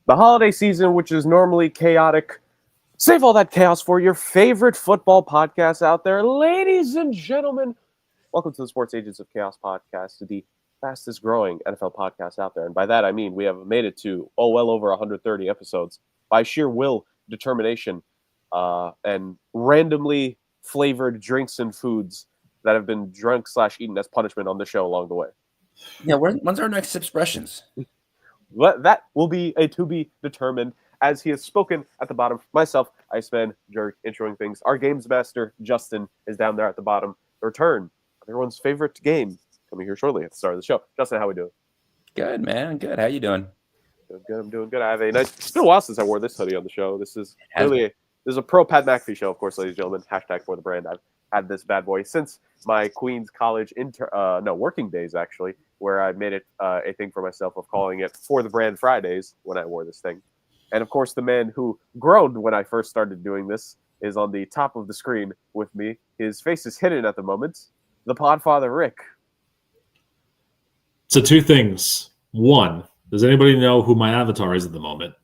The holiday season, which is normally chaotic. Save all that chaos for your favorite football podcast out there. Ladies and gentlemen, welcome to the Sports Agents of Chaos podcast, the fastest growing NFL podcast out there. And by that, I mean we have made it to, well over 130 episodes by sheer will, determination, and randomly flavored drinks and foods that have been drunk/eaten as punishment on the show along the way. Yeah, when's our next expressions? That will be a to be determined, as he has spoken at the bottom. Myself, Iceman, Jerk, introing things. Our games master, Justin, is down there at the bottom. The return of everyone's favorite game coming here shortly at the start of the show. Justin, how we doing? Good, man. Good. How you doing? Doing good. I'm doing good. I have a nice. It's been a while since I wore this hoodie on the show. This is really this is a pro Pat McAfee show, of course, ladies and gentlemen. Hashtag for the brand. I've had this bad boy since my Queens College working days, actually, where I made it a thing for myself of calling it For the Brand Fridays when I wore this thing. And of course, the man who groaned when I first started doing this is on the top of the screen with me. His face is hidden at the moment. The Podfather Rick. So two things. One, does anybody know who my avatar is at the moment?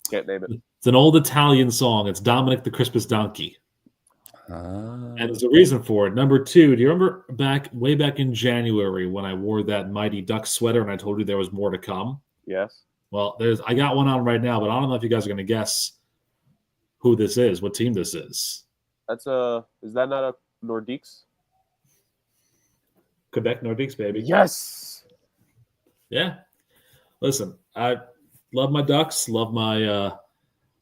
Can't name it. It's an old Italian song. It's Dominic the Crispus Donkey. And there's a reason for it. Number two, do you remember way back in January when I wore that Mighty Duck sweater and I told you there was more to come? Yes. Well, I got one on right now, but I don't know if you guys are going to guess who this is, what team this is. Is that not a Nordiques? Quebec Nordiques, baby. Yes. Yeah. Listen, I love my Ducks, love my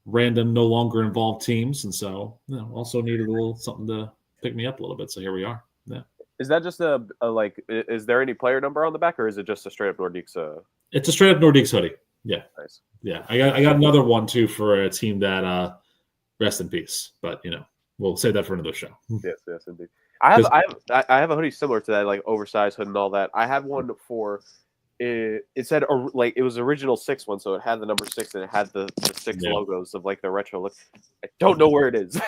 random, no longer involved teams, and so also needed a little something to pick me up a little bit. So here we are. Yeah. Is that just a is there any player number on the back, or is it just a straight up Nordiques? It's a straight up Nordiques hoodie. Yeah. Nice. Yeah. I got another one too for a team that rest in peace. But we'll save that for another show. Yes, indeed. I have a hoodie similar to that, like oversized hood and all that. I had one for it said like it was original 6 one, so it had the number 6 and it had the 6 logos of like the retro look. I don't know where it is.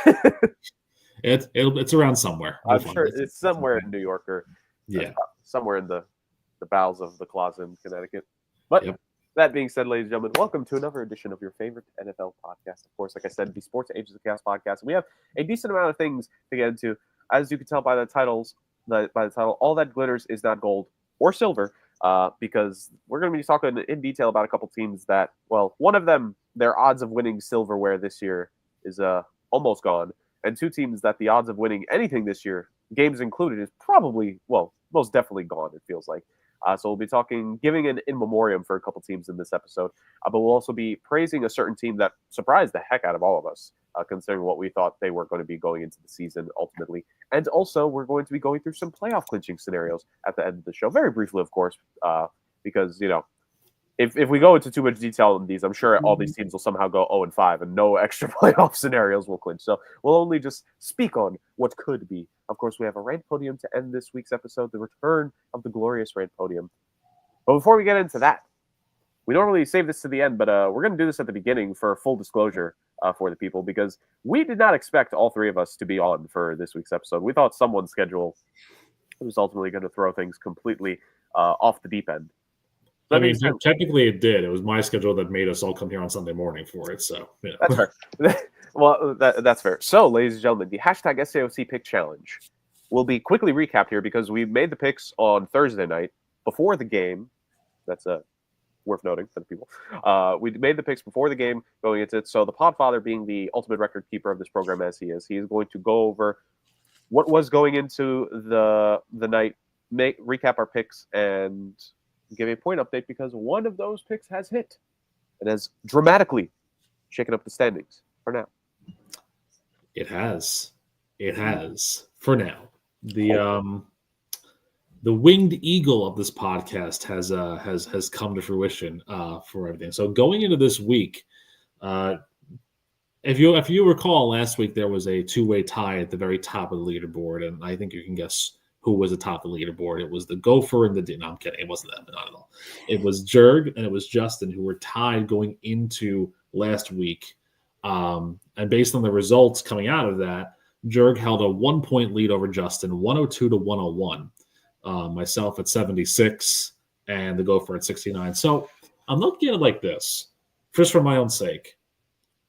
It's around somewhere. I'm sure it's somewhere in New York or somewhere in the bowels of the closet in Connecticut. But that being said, ladies and gentlemen, welcome to another edition of your favorite NFL podcast. Of course, like I said, the Sports Agents of Chaos podcast. We have a decent amount of things to get into. As you can tell by the title, all that glitters is not gold or silver, because we're going to be talking in detail about a couple teams that, well, one of them, their odds of winning silverware this year is almost gone, and two teams that the odds of winning anything this year, games included, is probably, well, most definitely gone, it feels like. So we'll be giving an in memoriam for a couple teams in this episode, but we'll also be praising a certain team that surprised the heck out of all of us, considering what we thought they were going to be going into the season ultimately. And also, we're going to be going through some playoff clinching scenarios at the end of the show, very briefly, of course, because, if we go into too much detail in these, I'm sure all these teams will somehow go 0-5 and no extra playoff scenarios will clinch. So we'll only just speak on what could be. Of course, we have a Rant Podium to end this week's episode, the return of the glorious Rant Podium. But before we get into that, we normally save this to the end, but we're going to do this at the beginning for full disclosure for the people, because we did not expect all three of us to be on for this week's episode. We thought someone's schedule was ultimately going to throw things completely off the deep end. I mean, technically it did. It was my schedule that made us all come here on Sunday morning for it. So That's fair. Well, that's fair. So, ladies and gentlemen, the hashtag SAOC pick challenge will be quickly recapped here because we made the picks on Thursday night before the game. That's worth noting for the people. We made the picks before the game going into it. So the Podfather, being the ultimate record keeper of this program as he is going to go over what was going into the night, recap our picks, and give a point update because one of those picks has hit and has dramatically shaken up the standings for now. It has for now. The winged eagle of this podcast has come to fruition for everything. So going into this week, if you recall, last week there was a 2-way tie at the very top of the leaderboard, and I think you can guess who was atop the leaderboard. It was the Gopher and the... No, I'm kidding. It wasn't that, not at all. It was Jerg and it was Justin, who were tied going into last week. And based on the results coming out of that, Jerg held a 1-point lead over Justin, 102-101. Myself at 76 and the Gopher at 69. So I'm looking at it like this, just for my own sake.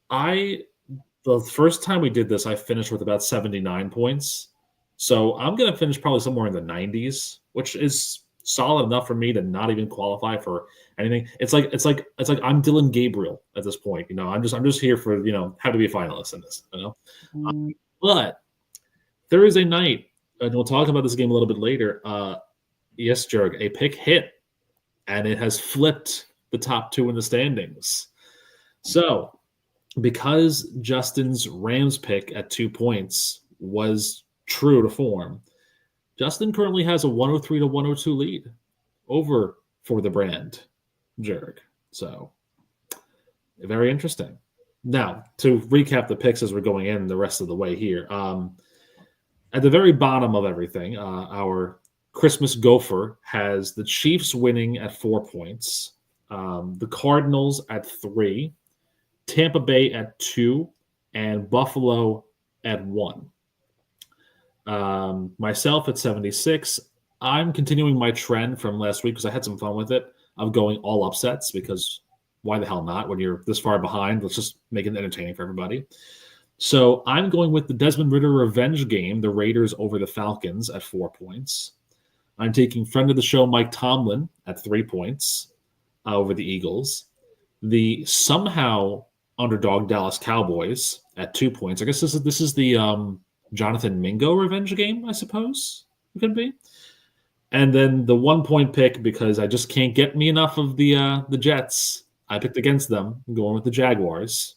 The first time we did this, I finished with about 79 points. So I'm going to finish probably somewhere in the 90s, which is solid enough for me to not even qualify for anything. It's like I'm Dylan Gabriel at this point. I'm just here for how to be a finalist in this. But there is a night, and we'll talk about this game a little bit later. Yes, Jurg, a pick hit, and it has flipped the top two in the standings. So, because Justin's Rams pick at 2 points was true to form, Justin currently has a 103 to 102 lead over for the brand, Jurg. So, very interesting. Now, to recap the picks as we're going in the rest of the way here. At the very bottom of everything, our Christmas Gopher has the Chiefs winning at 4 points, the Cardinals at 3, Tampa Bay at 2, and Buffalo at 1. Myself at 76. I'm continuing my trend from last week because I had some fun with it of going all upsets because why the hell not? When you're this far behind, let's just make it entertaining for everybody. So I'm going with the Desmond Ridder revenge game, the Raiders over the Falcons at 4 points. I'm taking friend of the show Mike Tomlin at 3 points over the Eagles. The somehow underdog Dallas Cowboys at 2 points. I guess this is the Jonathan Mingo revenge game, I suppose it could be. And then the 1 point pick, because I just can't get me enough of the Jets. I picked against them, going with the Jaguars,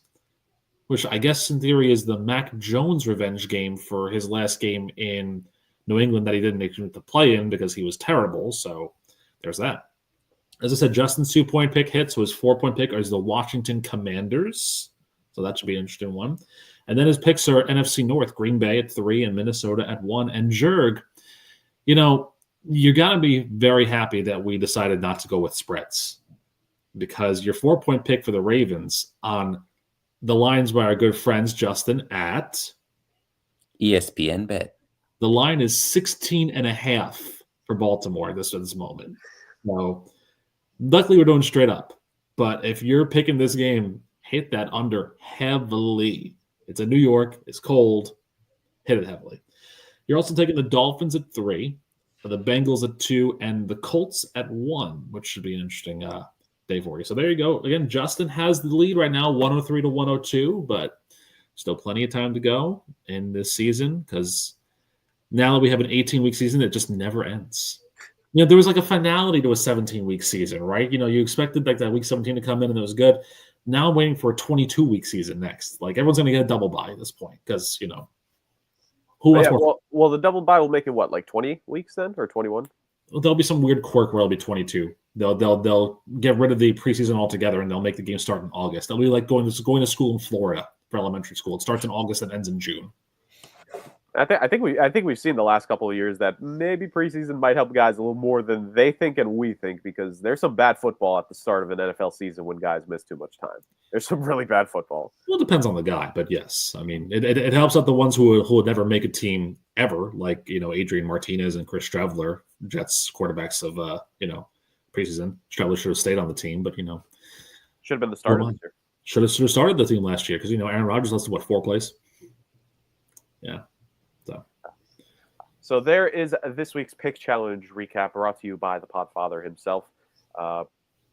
which I guess in theory is the Mac Jones revenge game for his last game in New England that he didn't get to play in because he was terrible. So there's that. As I said, Justin's 2 point pick hits, so his 4 point pick is the Washington Commanders. So that should be an interesting one. And then his picks are NFC North, Green Bay at 3 and Minnesota at 1. And Jurg, you got to be very happy that we decided not to go with spreads because your 4 point pick for the Ravens on the lines by our good friends, Justin, at ESPN Bet. The line is 16.5 for Baltimore at this moment. So luckily we're doing straight up. But if you're picking this game, hit that under heavily. It's in New York. It's cold. Hit it heavily. You're also taking the Dolphins at 3, the Bengals at 2, and the Colts at 1, which should be an interesting day for you. So there you go. Again, Justin has the lead right now, 103 to 102, but still plenty of time to go in this season because now that we have an 18-week season, it just never ends. There was like a finality to a 17-week season, right? You expected like that week 17 to come in and it was good. Now I'm waiting for a 22-week season next. Like everyone's going to get a double bye at this point because, who wants more? Well, the double bye will make it what, like 20 weeks then or 21? There'll be some weird quirk where it'll be 22. They'll get rid of the preseason altogether and they'll make the game start in August. They'll be like going to school in Florida for elementary school. It starts in August and ends in June. I think we've seen the last couple of years that maybe preseason might help guys a little more than they think and we think because there's some bad football at the start of an NFL season when guys miss too much time. There's some really bad football. Well, it depends on the guy, but yes, I mean it helps out the ones who would never make a team ever, like Adrian Martinez and Chris Streveler, Jets quarterbacks of preseason. Streveler should have stayed on the team, but should have been the starter this year. Should have started the team last year because Aaron Rodgers lasted 4 plays. Yeah. So there is this week's Pick Challenge recap brought to you by the Podfather himself.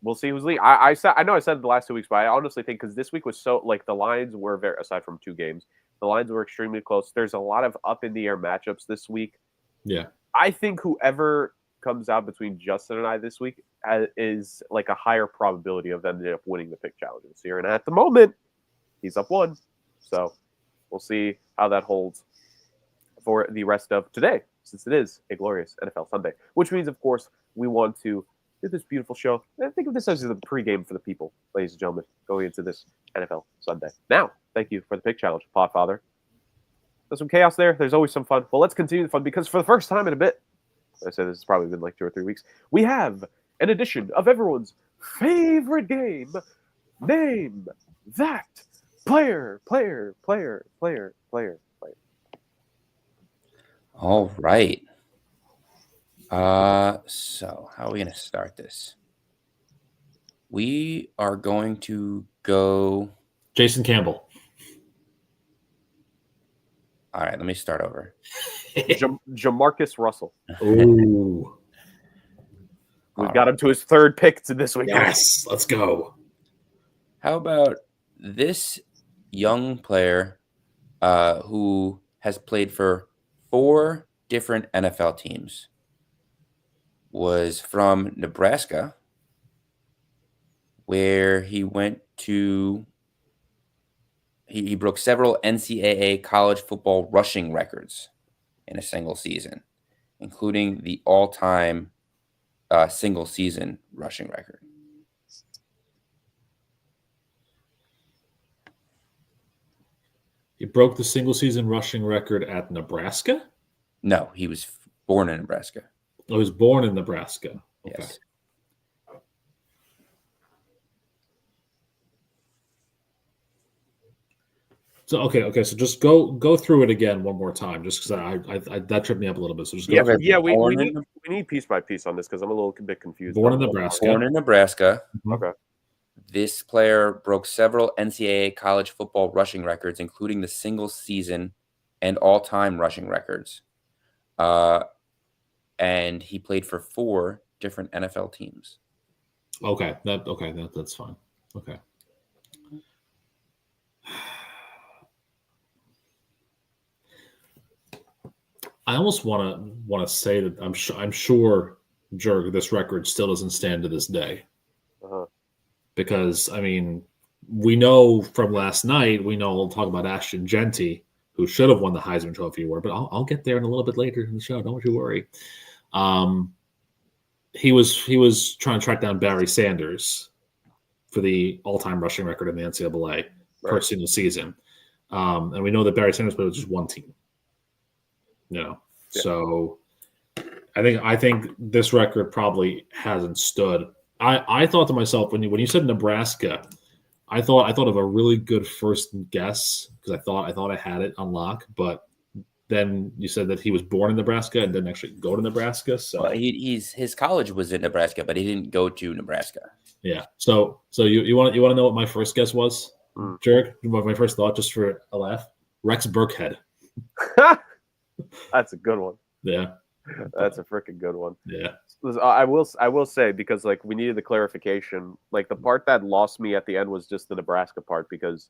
We'll see who's leading. I know I said it the last 2 weeks, but I honestly think because this week was so the lines were very, aside from 2 games, the lines were extremely close. There's a lot of up in the air matchups this week. Yeah, I think whoever comes out between Justin and I this week is like a higher probability of them ending up winning the Pick Challenge this year. And at the moment, he's up 1, so we'll see how that holds for the rest of today, since it is a glorious NFL Sunday, which means, of course, we want to do this beautiful show. And think of this as the pregame for the people, ladies and gentlemen, going into this NFL Sunday. Now, thank you for the Pick Challenge, Podfather. There's some chaos there. There's always some fun. Well, let's continue the fun because for the first time in a bit, I said this has probably been like 2 or 3 weeks, we have an edition of everyone's favorite game, Name That Player. All right. So how are we going to start this? We are going to go. Jason Campbell. All right, let me start over. Jamarcus Russell. Ooh. We've got him to his third pick this week. Yes, let's go. How about this young player who has played for 4 different NFL teams? Was from Nebraska, where he went to. He broke several NCAA college football rushing records in a single season, including the all-time single season rushing record. He broke the single season rushing record at Nebraska? No, he was born in Nebraska. Oh, he was born in Nebraska. Okay. Yes. So okay. So just go through it again one more time, just because I that tripped me up a little bit. So just go through. Yeah. We need piece by piece on this because I'm a little bit confused. Born in Nebraska. Born in Nebraska. Okay. This player broke several NCAA college football rushing records, including the single season and all-time rushing records. And he played for 4 different NFL teams. Okay, that's fine. Okay. I almost want to say that I'm sure Jerg, this record still doesn't stand to this day. Uh-huh. Because I mean, we know from last night, we'll talk about Ashton Genty, who should have won the Heisman Trophy award, but I'll get there in a little bit later in the show. Don't you worry. He was trying to track down Barry Sanders for the all-time rushing record in the NCAA per single season, and we know that Barry Sanders played with just one team. So I think this record probably hasn't stood. I thought to myself when you said Nebraska, I thought of a really good first guess because I thought I had it on lock, but then you said that he was born in Nebraska and didn't actually go to Nebraska. So well, his college was in Nebraska, but he didn't go to Nebraska. Yeah. So you want to know what my first guess was, Jerk? My first thought, just for a laugh, Rex Burkhead. That's a good one. Yeah. That's a freaking good one. Yeah. I will say, because like we needed the clarification, like the part that lost me at the end was just the Nebraska part, because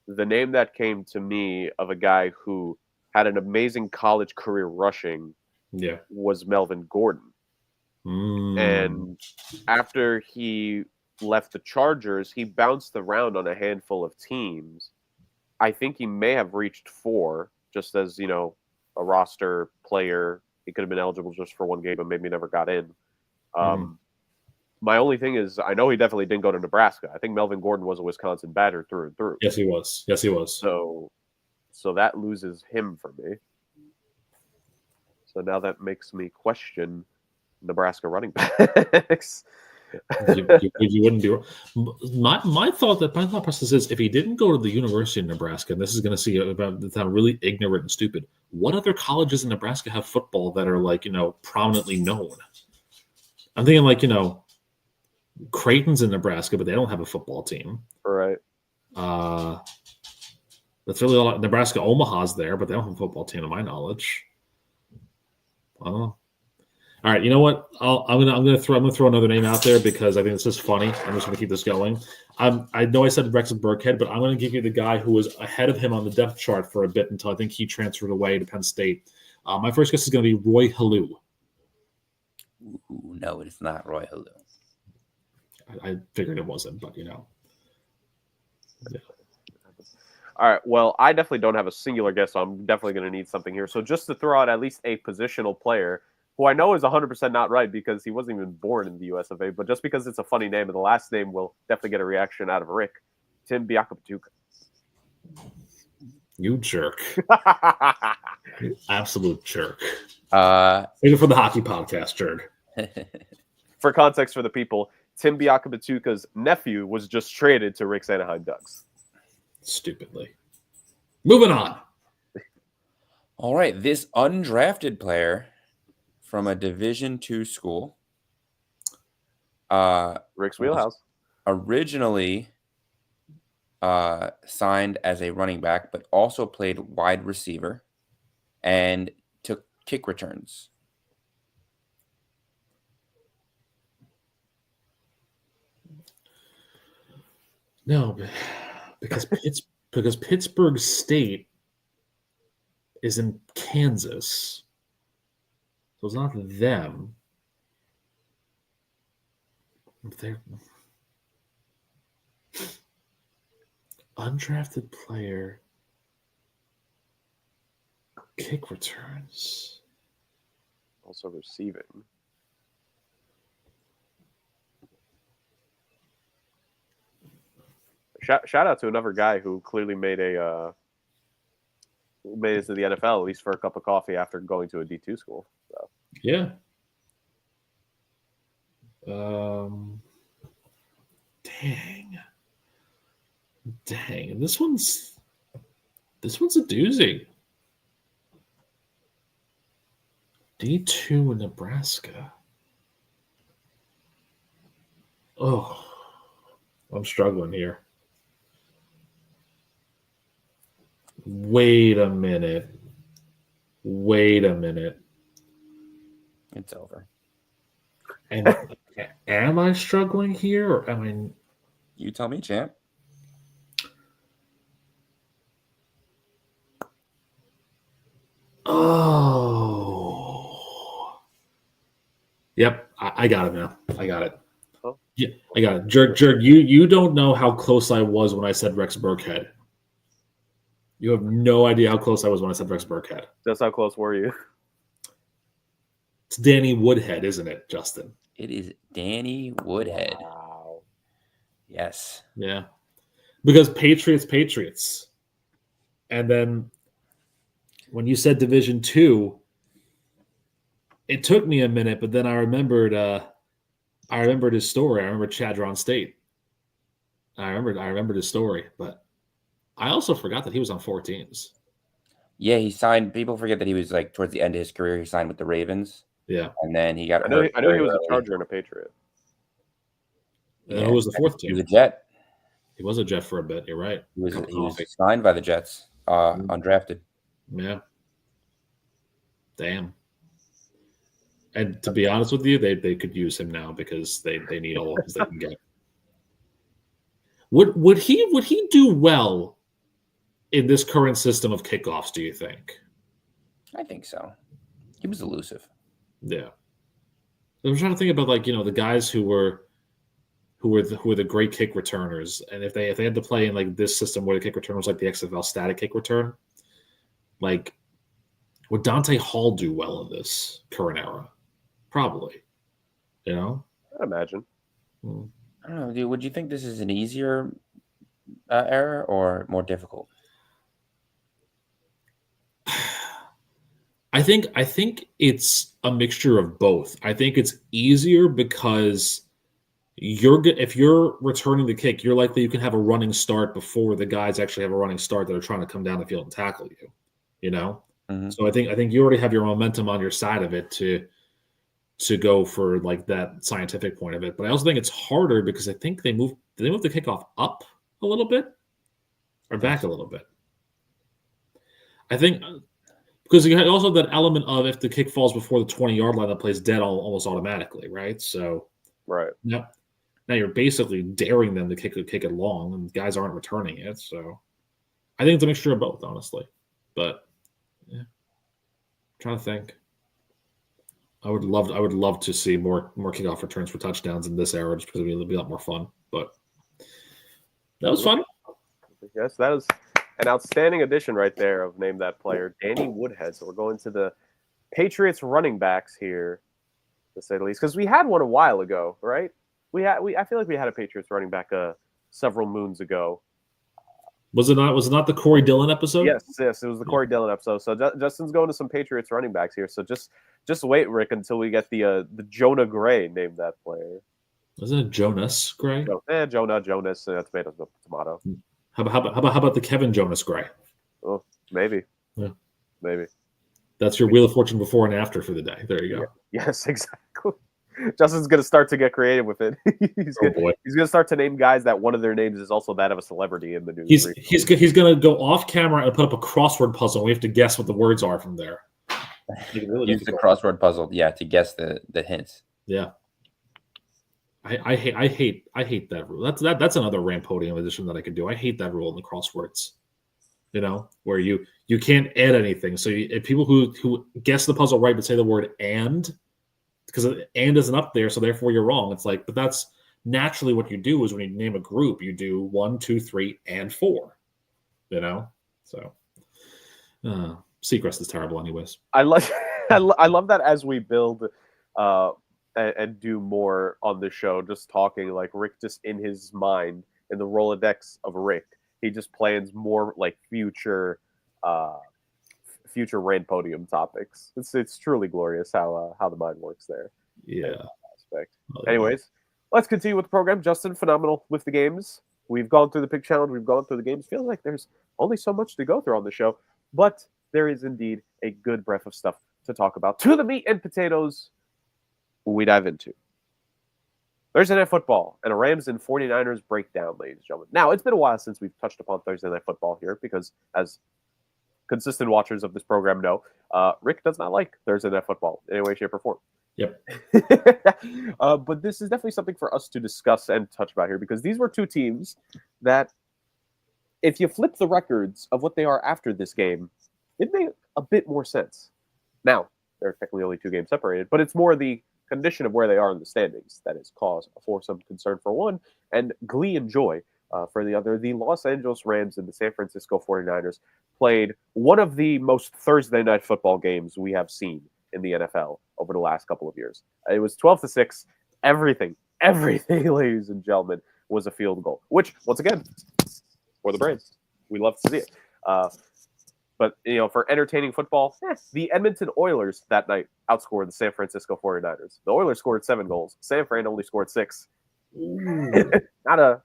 the name that came to me of a guy who had an amazing college career rushing was Melvin Gordon. And after he left the Chargers, he bounced around on a handful of teams. I think he may have reached 4 just as, a roster player. He could have been eligible just for one game, but maybe never got in. My only thing is, I know he definitely didn't go to Nebraska. I think Melvin Gordon was a Wisconsin batter through and through. Yes, he was. So that loses him for me. So now that makes me question Nebraska running backs. you wouldn't be. My thought process is, if he didn't go to the University of Nebraska, and this is going to sound really ignorant and stupid, what other colleges in Nebraska have football that are prominently known? I'm thinking Creighton's in Nebraska, but they don't have a football team. Right. That's really all. Nebraska Omaha's there, but they don't have a football team, to my knowledge. I don't know. All right, you know what? I'm gonna throw another name out there because I think this is funny. I'm just gonna keep this going. I know I said Rex Burkhead, but I'm gonna give you the guy who was ahead of him on the depth chart for a bit until I think he transferred away to Penn State. My first guess is gonna be Roy Halou. Ooh, no, it's not Roy Halou. I figured it wasn't, but Yeah. All right. Well, I definitely don't have a singular guess, so I'm definitely going to need something here. So just to throw out at least a positional player who I know is 100% not right because he wasn't even born in the US of A, but just because it's a funny name, and the last name will definitely get a reaction out of Rick, Tim Biakabatuka. You jerk. You absolute jerk. Thank you for the hockey podcast, jerk. For context for the people, Tim Biakabatuka's nephew was just traded to Rick's Anaheim Ducks. Stupidly. Moving on. All right, this undrafted player from a Division II school. Rick's wheelhouse. originally signed as a running back, but also played wide receiver and took kick returns. No, because Pittsburgh State is in Kansas, so it's not them. They're undrafted player, kick returns, Also receiving. Shout out to another guy who clearly made it to the NFL, at least for a cup of coffee after going to a D2 school. So. Yeah. Dang. This one's a doozy. D2 in Nebraska. Oh, I'm struggling here. Wait a minute. It's over. And am I struggling here? Or am I? You tell me, champ. Oh. Yep, I got it now. I got it. Oh. Yeah, I got it. Jerk, you don't know how close I was when I said Rex Burkhead. You have no idea how close I was when I said Rex Burkhead. Just how close were you? It's Danny Woodhead, isn't it, Justin? It is Danny Woodhead. Wow. Yes. Yeah. Because Patriots. And then when you said Division II, it took me a minute, but then I remembered his story. I remember Chadron State. I remembered his story, but I also forgot that he was on 4 teams. Yeah, he signed. People forget that he was like towards the end of his career. He signed with the Ravens. Yeah. And then he got I know he was a Charger and a Patriot. Yeah. Who was the 4th team? He was a Jet. He was a Jet for a bit. You're right. He was signed by the Jets, undrafted. Yeah. Damn. And to be honest with you, they could use him now because they need all of they can get. Would he do well in this current system of kickoffs, do you think? I think so. He was elusive. Yeah. I'm trying to think about the guys who were the great kick returners, and if they had to play in like this system where the kick return was like the XFL static kick return, like would Dante Hall do well in this current era? Probably. I'd imagine. I don't know, dude. Would you think this is an easier era or more difficult? I think it's a mixture of both. I think it's easier because if you're returning the kick, you're likely you can have a running start before the guys actually have a running start that are trying to come down the field and tackle you. Mm-hmm. So I think you already have your momentum on your side of it to go for like that scientific point of it. But I also think it's harder because I think did they move the kickoff up a little bit or back a little bit? I think because you had also that element of if the kick falls before the 20-yard line, that plays dead almost automatically, right? So right. Now you're basically daring them to kick it long, and guys aren't returning it. So I think it's a mixture of both, honestly. But yeah, I'm trying to think. I would love to see more kickoff returns for touchdowns in this era, just because it'll be a lot more fun. But that was fun. Yes, that was an outstanding addition right there of Name That Player, Danny Woodhead. So we're going to the Patriots running backs here, to say the least, because we had one a while ago, right? I feel like we had a Patriots running back several moons ago. Was it not the Corey Dillon episode? Yes, it was the Corey Dillon episode. So Justin's going to some Patriots running backs here. So just wait, Rick, until we get the Jonah Gray Name That Player. Wasn't it Jonas Gray? Jonah, Jonas, tomato. How about the Kevin Jonas Gray? Oh, maybe. Yeah. Maybe. That's your Wheel of Fortune before and after for the day. There you go. Yeah. Yes, exactly. Justin's going to start to get creative with it. He's Oh, going to start to name guys that one of their names is also that of a celebrity in the news. He's going to go off camera and put up a crossword puzzle. We have to guess what the words are from there. Really use the crossword puzzle, to guess the hints. Yeah. I hate that rule. That's another Rant Podium edition that I could do. I hate that rule in the crosswords. Where you can't add anything. So if people who guess the puzzle right but say the word "and," because "and" isn't up there, so therefore you're wrong. It's like, but that's naturally what you do is when you name a group, you do 1, 2, 3, and 4. So Seacrest is terrible, anyways. I love that as we build and do more on the show, just talking like Rick, just in his mind, in the Rolodex of Rick, he just plans more like future Rant Podium topics. It's truly glorious how the mind works there. Yeah. Aspect. Anyways, let's continue with the program. Justin, phenomenal with the games. We've gone through the pick challenge. We've gone through the games. Feels like there's only so much to go through on the show, but there is indeed a good breadth of stuff to talk about. To the meat and potatoes we dive into. Thursday Night Football and a Rams and 49ers breakdown, ladies and gentlemen. Now, it's been a while since we've touched upon Thursday Night Football here because, as consistent watchers of this program know, Rick does not like Thursday Night Football in any way, shape, or form. Yep. But this is definitely something for us to discuss and touch about here because these were two teams that, if you flip the records of what they are after this game, it made a bit more sense. Now, they're technically only 2 games separated, but it's more the condition of where they are in the standings that is cause for some concern for one and glee and joy for the other. The Los Angeles Rams and the San Francisco 49ers played one of the most Thursday Night Football games we have seen in the NFL over the last couple of years. It was 12-6. Everything, ladies and gentlemen, was a field goal, which, once again, for the Braves, we love to see it. But, for entertaining football, the Edmonton Oilers that night outscored the San Francisco 49ers. The Oilers scored 7 goals. San Fran only scored 6. Not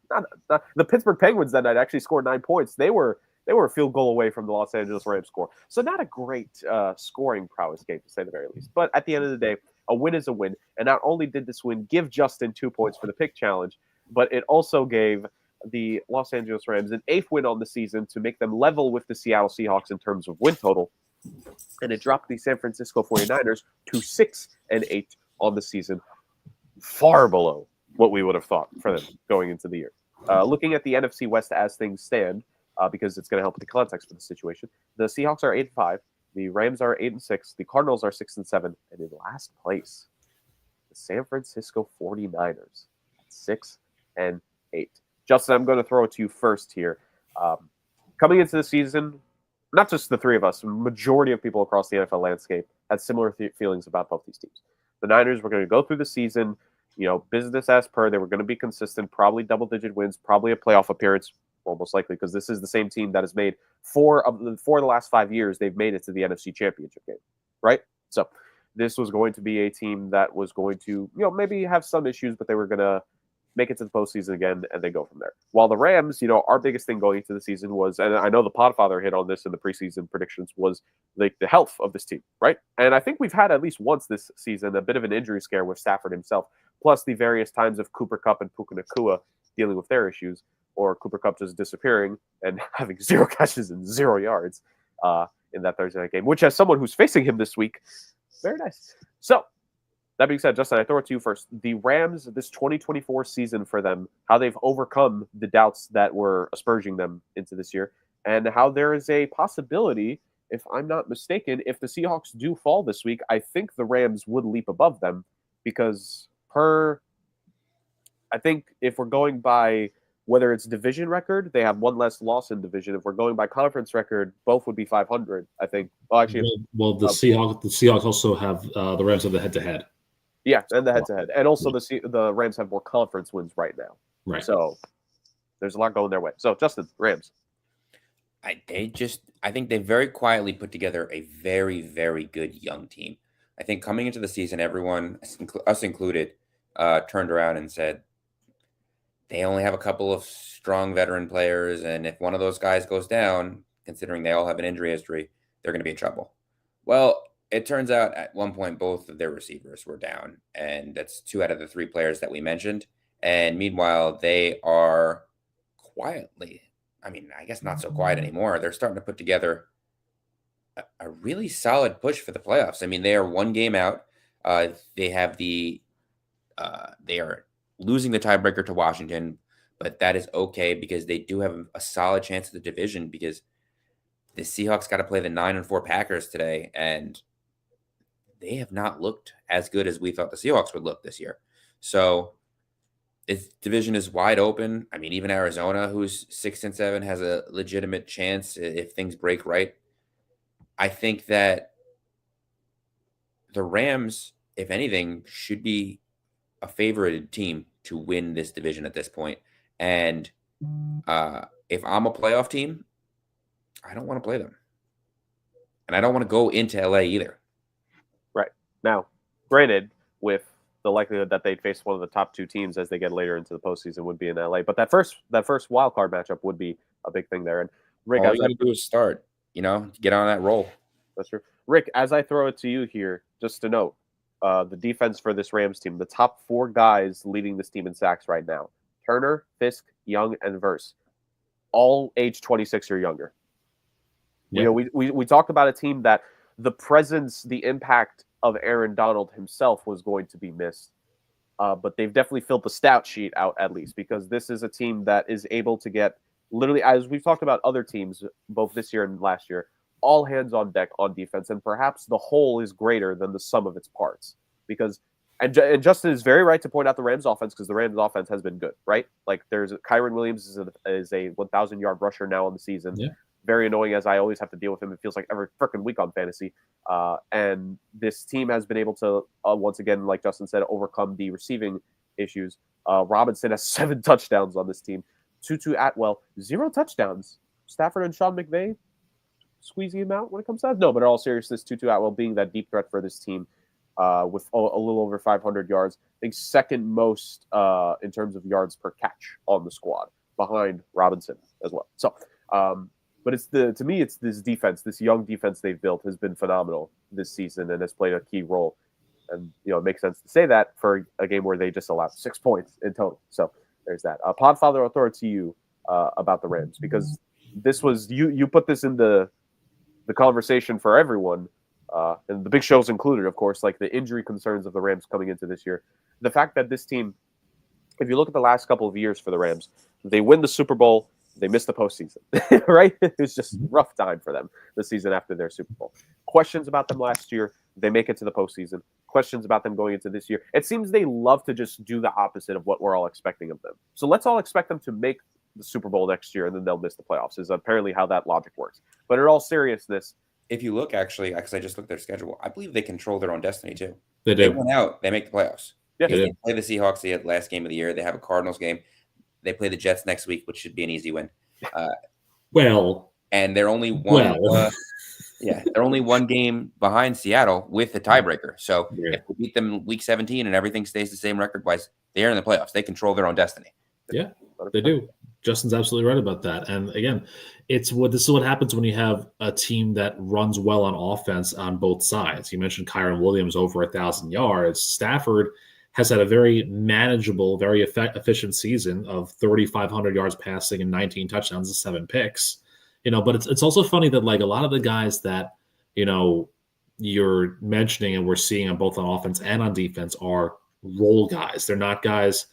the Pittsburgh Penguins that night actually scored 9 points. They were a field goal away from the Los Angeles Rams score. So not a great scoring prowess game, to say the very least. But at the end of the day, a win is a win. And not only did this win give Justin 2 points for the pick challenge, but it also gave the Los Angeles Rams an 8th win on the season to make them level with the Seattle Seahawks in terms of win total. And it dropped the San Francisco 49ers to 6-8 on the season, far below what we would have thought for them going into the year. Looking at the NFC West as things stand, because it's going to help with the context for the situation, the Seahawks are 8-5, the Rams are 8-6, the Cardinals are 6-7, and in last place, the San Francisco 49ers at 6-8. Justin, I'm going to throw it to you first here. Coming into the season, not just the three of us, majority of people across the NFL landscape had similar feelings about both these teams. The Niners were going to go through the season, business as per. They were going to be consistent, probably double-digit wins, probably a playoff appearance, almost likely, because this is the same team that has made 4 of the last 5 years, they've made it to the NFC Championship game, right? So this was going to be a team that was going to, maybe have some issues, but they were going to make it to the postseason again, and they go from there. While the Rams, our biggest thing going into the season was, and I know the Podfather hit on this in the preseason predictions, was the health of this team, right? And I think we've had at least once this season a bit of an injury scare with Stafford himself, plus the various times of Cooper Kupp and Puka Nacua dealing with their issues, or Cooper Kupp just disappearing and having 0 catches and 0 yards in that Thursday night game, which, as someone who's facing him this week, very nice. So, that being said, Justin, I throw it to you first. The Rams, this 2024 season for them, how they've overcome the doubts that were asperging them into this year, and how there is a possibility, if I'm not mistaken, if the Seahawks do fall this week, I think the Rams would leap above them because I think if we're going by whether it's division record, they have 1 less loss in division. If we're going by conference record, both would be 500, I think. Well, actually, the Seahawks also have the Rams have the head-to-head. Yeah, and the head-to-head. And also the Rams have more conference wins right now. Right. So there's a lot going their way. So, Justin, Rams. I think they very quietly put together a very, very good young team. I think coming into the season, everyone, us included, turned around and said they only have a couple of strong veteran players, and if one of those guys goes down, considering they all have an injury history, they're going to be in trouble. Well, It turns out at one point both of their receivers were down, and that's 2 out of the 3 players that we mentioned. And meanwhile, they are quietly, I mean, I guess not so quiet anymore. They're starting to put together a really solid push for the playoffs. I mean, they are 1 game out. They have they are losing the tiebreaker to Washington, but that is okay because they do have a solid chance of the division because the Seahawks got to play the 9-4 Packers today, and they have not looked as good as we thought the Seahawks would look this year. So this division is wide open. I mean, even Arizona, who's 6-7, has a legitimate chance if things break right. I think that the Rams, if anything, should be a favorited team to win this division at this point. And if I'm a playoff team, I don't want to play them. And I don't want to go into LA either. Right. Now, granted, with the likelihood that they'd face one of the top 2 teams as they get later into the postseason would be in LA. But that first wild card matchup would be a big thing there. And Rick, all you got to do is start, get on that roll. That's true. Rick, as I throw it to you here, just to note, the defense for this Rams team, the top 4 guys leading this team in sacks right now, Turner, Fisk, Young, and Verse, all age 26 or younger. Yeah. We talked about a team that the presence, the impact of Aaron Donald himself was going to be missed. But they've definitely filled the stat sheet out at least because this is a team that is able to get literally, as we've talked about other teams, both this year and last year, all hands on deck on defense. And perhaps the whole is greater than the sum of its parts because, and Justin is very right to point out the Rams offense because the Rams offense has been good, right? Like Kyron Williams is a 1,000-yard rusher now on the season. Yeah. Very annoying as I always have to deal with him. It feels like every freaking week on fantasy. And this team has been able to, once again, like Justin said, overcome the receiving issues. Robinson has 7 touchdowns on this team. Tutu Atwell, 0 touchdowns. Stafford and Sean McVay squeezing him out when it comes to that. No, but in all seriousness, Tutu Atwell being that deep threat for this team with a little over 500 yards. I think second most in terms of yards per catch on the squad behind Robinson as well. So, but to me, it's this defense, this young defense they've built has been phenomenal this season and has played a key role. And, it makes sense to say that for a game where they just allowed 6 points in total. So there's that. Podfather, I'll throw it to you about the Rams because this was, you put this in the conversation for everyone, and the big shows included, of course, like the injury concerns of the Rams coming into this year. The fact that this team, if you look at the last couple of years for the Rams, they win the Super Bowl, they miss the postseason, right? It was just a rough time for them the season after their Super Bowl. Questions about them last year, they make it to the postseason. Questions about them going into this year. It seems they love to just do the opposite of what we're all expecting of them. So let's all expect them to make the Super Bowl next year and then they'll miss the playoffs is apparently how that logic works. But in all seriousness, if you look, actually, because I just looked at their schedule, I believe they control their own destiny too. They do. They went out, they make the playoffs. Yeah, they play the Seahawks the last game of the year. They have a Cardinals game. They play the Jets next week, which should be an easy win. And they're only one. They're only 1 game behind Seattle with the tiebreaker. So if we beat them week 17 and everything stays the same record-wise, they are in the playoffs. They control their own destiny. Yeah, they do. Justin's absolutely right about that. And again, this is what happens when you have a team that runs well on offense on both sides. You mentioned Kyron Williams over 1,000 yards. Stafford has had a very manageable, very efficient season of 3,500 yards passing and 19 touchdowns and 7 picks. But it's also funny that like a lot of the guys that you're mentioning and we're seeing on both on offense and on defense are role guys. They're not guys.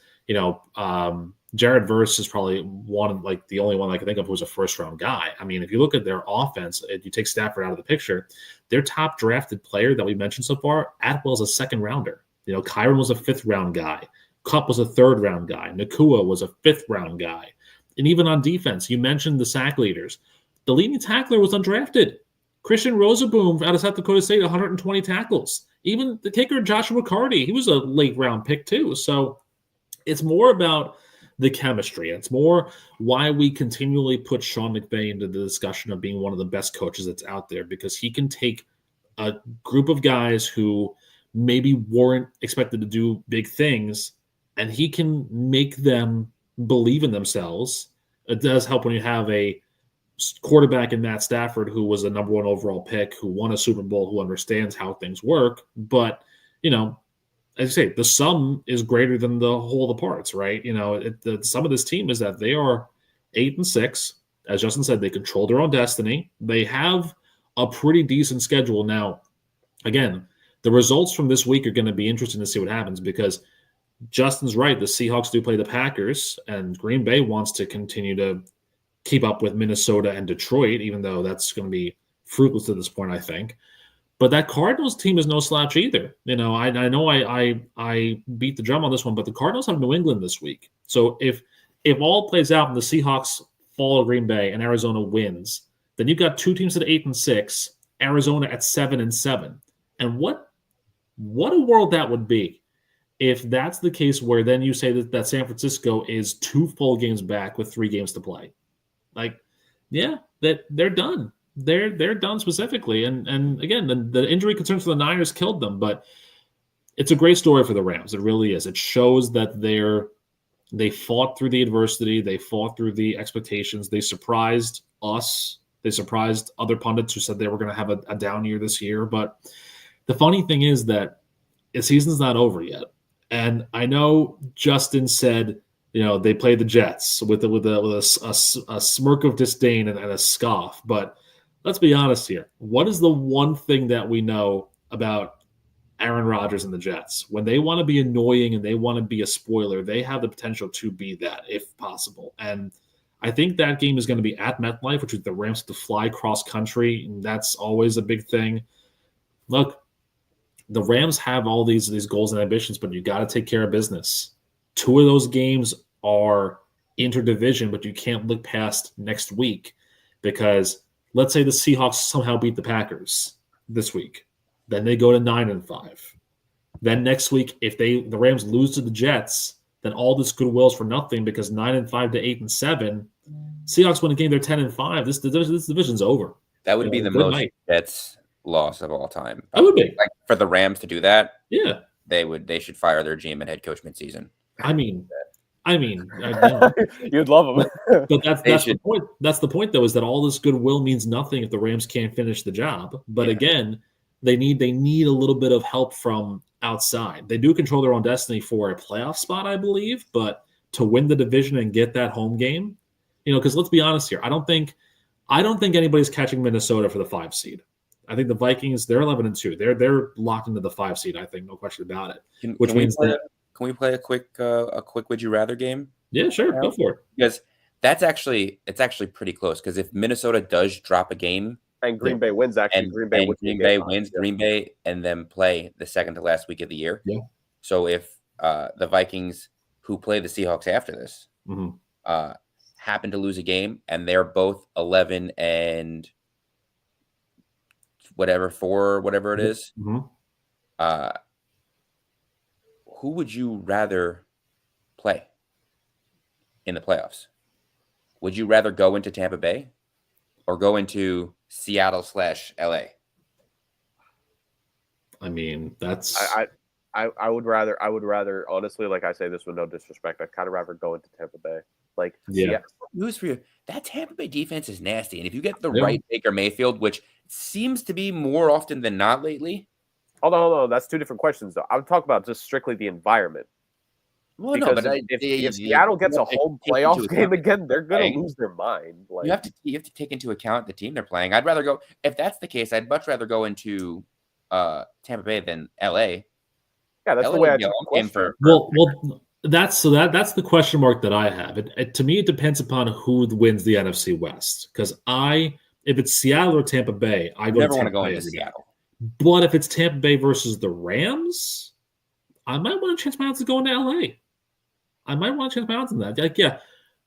Jared Verse is probably the only one I can think of who's a first-round guy. I mean, if you look at their offense, if you take Stafford out of the picture, their top drafted player that we mentioned so far, Atwell's a second-rounder. Kyron was a 5th-round guy. Kupp was a 3rd-round guy. Nakua was a 5th-round guy. And even on defense, you mentioned the sack leaders. The leading tackler was undrafted. Christian Rosaboom out of South Dakota State, 120 tackles. Even the kicker, Joshua Carty, he was a late-round pick too. So it's more about the chemistry. It's more why we continually put Sean McVay into the discussion of being one of the best coaches that's out there, because he can take a group of guys who maybe weren't expected to do big things, and he can make them believe in themselves. It does help when you have a quarterback in Matt Stafford, who was a number 1 overall pick, who won a Super Bowl, who understands how things work. But, as you say, the sum is greater than the whole of the parts, right? The sum of this team is that they are 8-6. As Justin said, they control their own destiny. They have a pretty decent schedule. Now, again, the results from this week are going to be interesting to see what happens, because Justin's right. The Seahawks do play the Packers, and Green Bay wants to continue to keep up with Minnesota and Detroit, even though that's going to be fruitless at this point, I think. But that Cardinals team is no slouch either. I know I beat the drum on this one, but the Cardinals have New England this week. So if all plays out and the Seahawks fall to Green Bay and Arizona wins, then you've got 2 teams at 8-6, Arizona at 7-7. And what a world that would be if that's the case, where then you say that San Francisco is 2 full games back with 3 games to play. That they're done. They're done specifically. And again, the injury concerns for the Niners killed them, but it's a great story for the Rams. It really is. It shows that they fought through the adversity. They fought through the expectations. They surprised us. They surprised other pundits who said they were going to have a down year this year. But the funny thing is that the season's not over yet. And I know Justin said, they played the Jets with a smirk of disdain and a scoff. But let's be honest here. What is the one thing that we know about Aaron Rodgers and the Jets? When they want to be annoying and they want to be a spoiler, they have the potential to be that if possible. And I think that game is going to be at MetLife, which is the Rams have to fly cross country. And that's always a big thing. Look, the Rams have all these goals and ambitions, but you got to take care of business. 2 of those games are interdivision, but you can't look past next week, because let's say the Seahawks somehow beat the Packers this week. Then they go to 9-5. Then next week, if the Rams lose to the Jets, then all this goodwill is for nothing, because 9-5 to 8-7, Seahawks win a game, they're 10-5. This division's over. That would be the most Jets loss of all time. That would be. For the Rams to do that, yeah, they should fire their GM and head coach midseason. I mean, you'd love them. But that's the point. That's the point, though, is that all this goodwill means nothing if the Rams can't finish the job. But again, they need a little bit of help from outside. They do control their own destiny for a playoff spot, I believe, but to win the division and get that home game, because let's be honest here, I don't think anybody's catching Minnesota for the 5 seed. I think the Vikings, they're 11-2. They're locked into the 5 seed, I think, no question about it. Can we play a quick would you rather game? Yeah, sure, go for it. Because it's actually pretty close. Because if Minnesota does drop a game and Green Bay wins, Green Bay wins, Green Bay and then play the second to last week of the year. Yeah. So if the Vikings, who play the Seahawks after this, happen to lose a game and they're both 11 and whatever it is, who would you rather play in the playoffs? Would you rather go into Tampa Bay or go into Seattle/LA? I mean, that's I would rather honestly, like I say this with no disrespect, I'd kind of rather go into Tampa Bay. News for you. That Tampa Bay defense is nasty. And if you get the right Baker Mayfield, which seems to be more often than not lately. Hold on. That's 2 different questions, though. I would talk about just strictly the environment. Well, because if Seattle gets a home playoff game again, they're going to lose their mind. You have to take into account the team they're playing. I'd rather go, if that's the case, I'd much rather go into Tampa Bay than LA. Yeah, that's LA the way I took the question. Well, that's the question mark that I have. To me, it depends upon who wins the NFC West. Because if it's Seattle or Tampa Bay, I never want to go into Seattle. But if it's Tampa Bay versus the Rams, I might want to chance my odds to go into LA. I might want to chance my odds on that.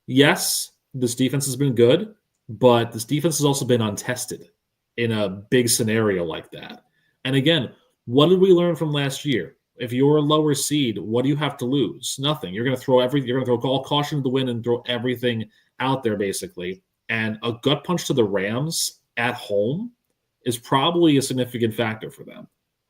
Yes, this defense has been good, but this defense has also been untested in a big scenario like that. And again, what did we learn from last year? If you're a lower seed, what do you have to lose? Nothing. You're going to throw all caution to the wind and throw everything out there, basically. And a gut punch to the Rams at home is probably a significant factor for them.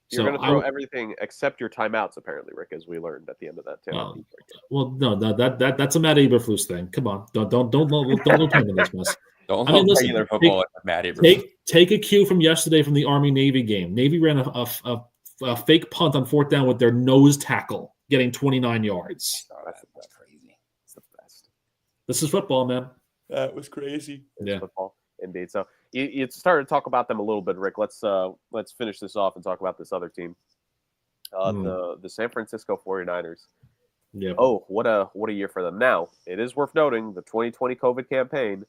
You're going to throw everything except your timeouts, apparently, Rick, as we learned at the end of that tale. Well, no, that's a Matt Eberflus thing. Come on, don't look into this mess. Don't I mean, listen, regular football matter. Take a cue from yesterday from the Army-Navy game. Navy ran a fake punt on 4th down with their nose tackle, getting 29 yards. That's crazy. It's the best. This is football, man. That was crazy. It's football, indeed. So you started to talk about them a little bit, Rick. Let's finish this off and talk about this other team, the San Francisco 49ers. Yeah. Oh, what a year for them. Now, it is worth noting the 2020 COVID campaign,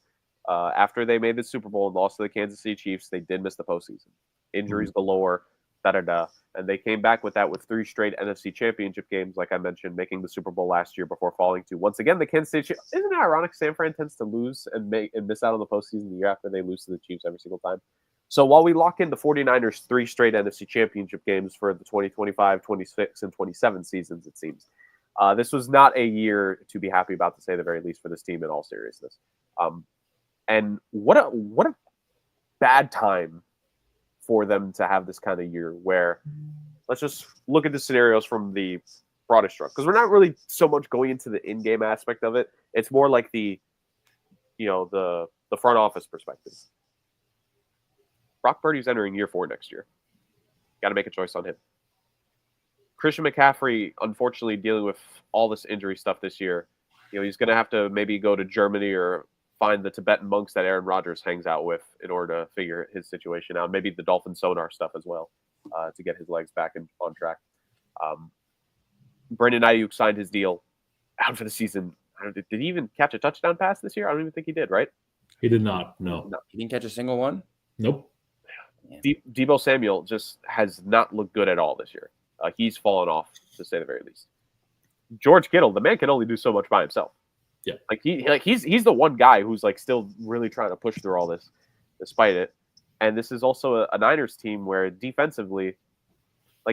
after they made the Super Bowl and lost to the Kansas City Chiefs, they did miss the postseason. Injuries galore, and they came back with that with 3 straight NFC Championship games, like I mentioned, making the Super Bowl last year before falling to, once again, the Kansas City Chiefs. Isn't it ironic San Fran tends to lose and miss out on the postseason the year after they lose to the Chiefs every single time? So while we lock in the 49ers 3 straight NFC Championship games for the 2025, 26, and 27 seasons, it seems, this was not a year to be happy about, to say the very least, for this team in all seriousness. And what a bad time for them to have this kind of year where, let's just look at the scenarios from the broadest stroke, because we're not really so much going into the in-game aspect of it. It's more like the front office perspective. Brock Purdy's entering year 4 next year. Got to make a choice on him. Christian McCaffrey, unfortunately, dealing with all this injury stuff this year. He's going to have to maybe go to Germany or find the Tibetan monks that Aaron Rodgers hangs out with in order to figure his situation out. Maybe the dolphin sonar stuff as well, to get his legs back on track. Brandon Ayuk signed his deal, out for the season. Did he even catch a touchdown pass this year? I don't even think he did, right? He did not, no. He didn't catch a single one? Nope. Deebo Samuel just has not looked good at all this year. He's fallen off, to say the very least. George Kittle, the man can only do so much by himself. Yeah, he's the one guy who's still really trying to push through all this, despite it. And this is also a Niners team where defensively,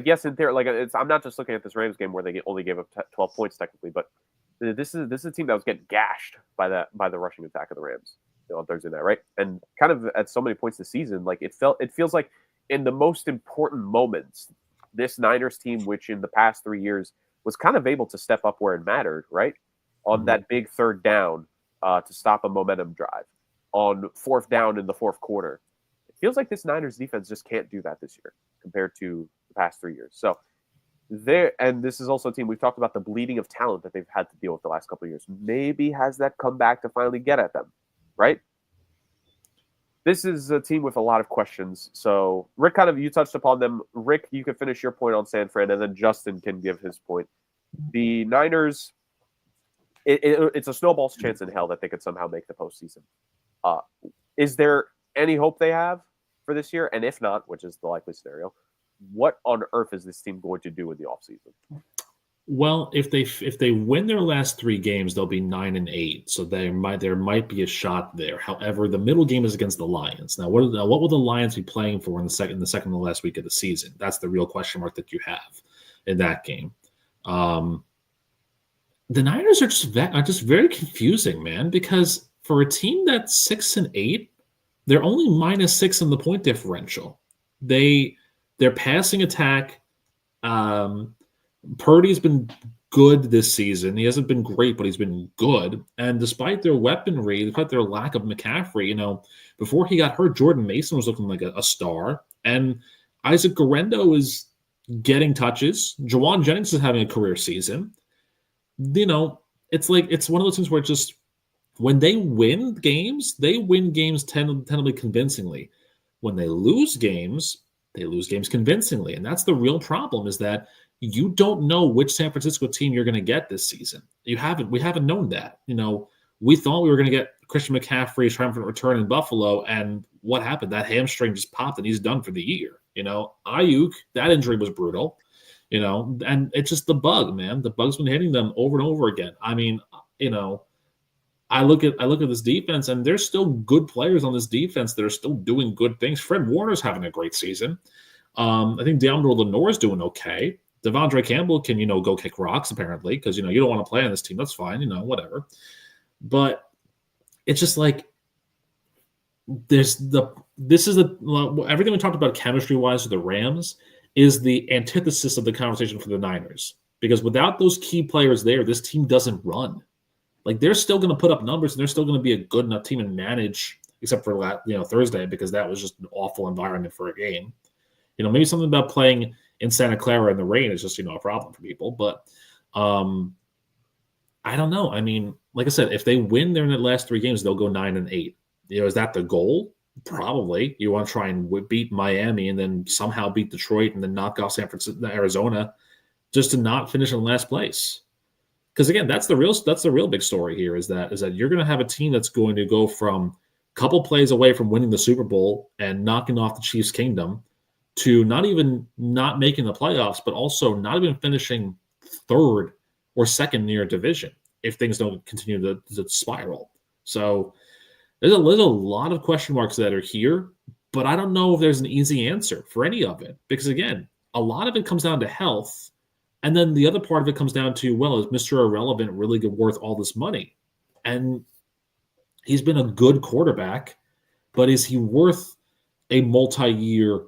yes, in theory, I'm not just looking at this Rams game where they only gave up 12 points technically, but this is a team that was getting gashed by the rushing attack of the Rams on Thursday night, right? And kind of at so many points this season, it feels like in the most important moments, this Niners team, which in the past 3 years was kind of able to step up where it mattered, right? On that big 3rd down to stop a momentum drive, on 4th down in the 4th quarter. It feels like this Niners defense just can't do that this year compared to the past 3 years. So and this is also a team, we've talked about the bleeding of talent that they've had to deal with the last couple of years. Maybe has that come back to finally get at them, right? This is a team with a lot of questions. So, Rick, you touched upon them. Rick, you can finish your point on San Fran, and then Justin can give his point. The Niners, it's a snowball's chance in hell that they could somehow make the postseason. Is there any hope they have for this year? And if not, which is the likely scenario, what on earth is this team going to do in the offseason? Well, if they win their last 3 games, they'll be 9-8. So there might be a shot there. However, the middle game is against the Lions. Now, what will the Lions be playing for in the second to last week of the season? That's the real question mark that you have in that game. The Niners are just very confusing, man, because for a team that's 6-8, they're only -6 in the point differential. Their passing attack, Purdy's been good this season. He hasn't been great, but he's been good. And despite their weaponry, despite their lack of McCaffrey, before he got hurt, Jordan Mason was looking like a star. And Isaac Guerrero is getting touches. Jawan Jennings is having a career season. It's one of those things where just when they win games tentatively convincingly. When they lose games convincingly. And that's the real problem, is that you don't know which San Francisco team you're going to get this season. We haven't known that. We thought we were going to get Christian McCaffrey's triumphant return in Buffalo, and what happened? That hamstring just popped, and he's done for the year. Ayuk, that injury was brutal. And it's just the bug, man. The bug's been hitting them over and over again. I mean, I look at this defense, and there's still good players on this defense that are still doing good things. Fred Warner's having a great season. I think Deommodore Lenoir's doing okay. Devondre Campbell can, go kick rocks, apparently, because, you don't want to play on this team. That's fine, whatever. But it's just everything we talked about chemistry-wise with the Rams is the antithesis of the conversation for the Niners. Because without those key players there, this team doesn't run. They're still going to put up numbers, and they're still going to be a good enough team and manage except for Thursday, because that was just an awful environment for a game. Maybe something about playing in Santa Clara in the rain is just a problem for people. But I don't know. I mean, like I said, if they win their last 3 games, they'll go 9-8. Is that the goal? Probably. You want to try and beat Miami and then somehow beat Detroit and then knock off San Francisco, Arizona, just to not finish in last place. Because again, that's the real big story here is that you're going to have a team that's going to go from a couple plays away from winning the Super Bowl and knocking off the Chiefs' kingdom to not making the playoffs, but also not even finishing third or second near division if things don't continue to spiral. So there's a lot of question marks that are here, but I don't know if there's an easy answer for any of it because, again, a lot of it comes down to health, and then the other part of it comes down to, well, is Mr. Irrelevant really worth all this money? And he's been a good quarterback, but is he worth a multi-year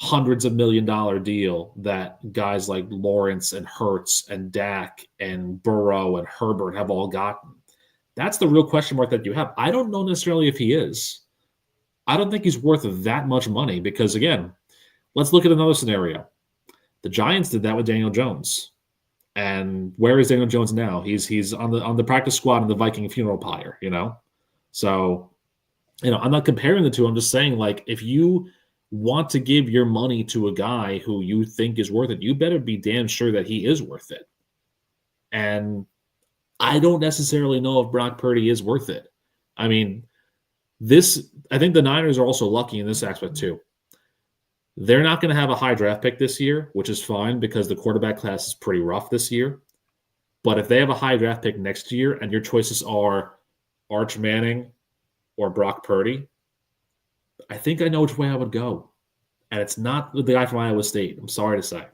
hundreds of $1 million deal that guys like Lawrence and Hurts and Dak and Burrow and Herbert have all gotten? That's the real question mark that you have. I don't know necessarily if he is. I don't think he's worth that much money because, again, let's look at another scenario. The Giants did that with Daniel Jones. And where is Daniel Jones now? He's on the practice squad in the Viking funeral pyre, So, I'm not comparing the two. I'm just saying, like, if you want to give your money to a guy who you think is worth it, you better be damn sure that he is worth it. And I don't necessarily know if Brock Purdy is worth it. I mean, I think the Niners are also lucky in this aspect too. They're not going to have a high draft pick this year, which is fine because the quarterback class is pretty rough this year. But if they have a high draft pick next year and your choices are Arch Manning or Brock Purdy, I think I know which way I would go. And it's not the guy from Iowa State. I'm sorry to say.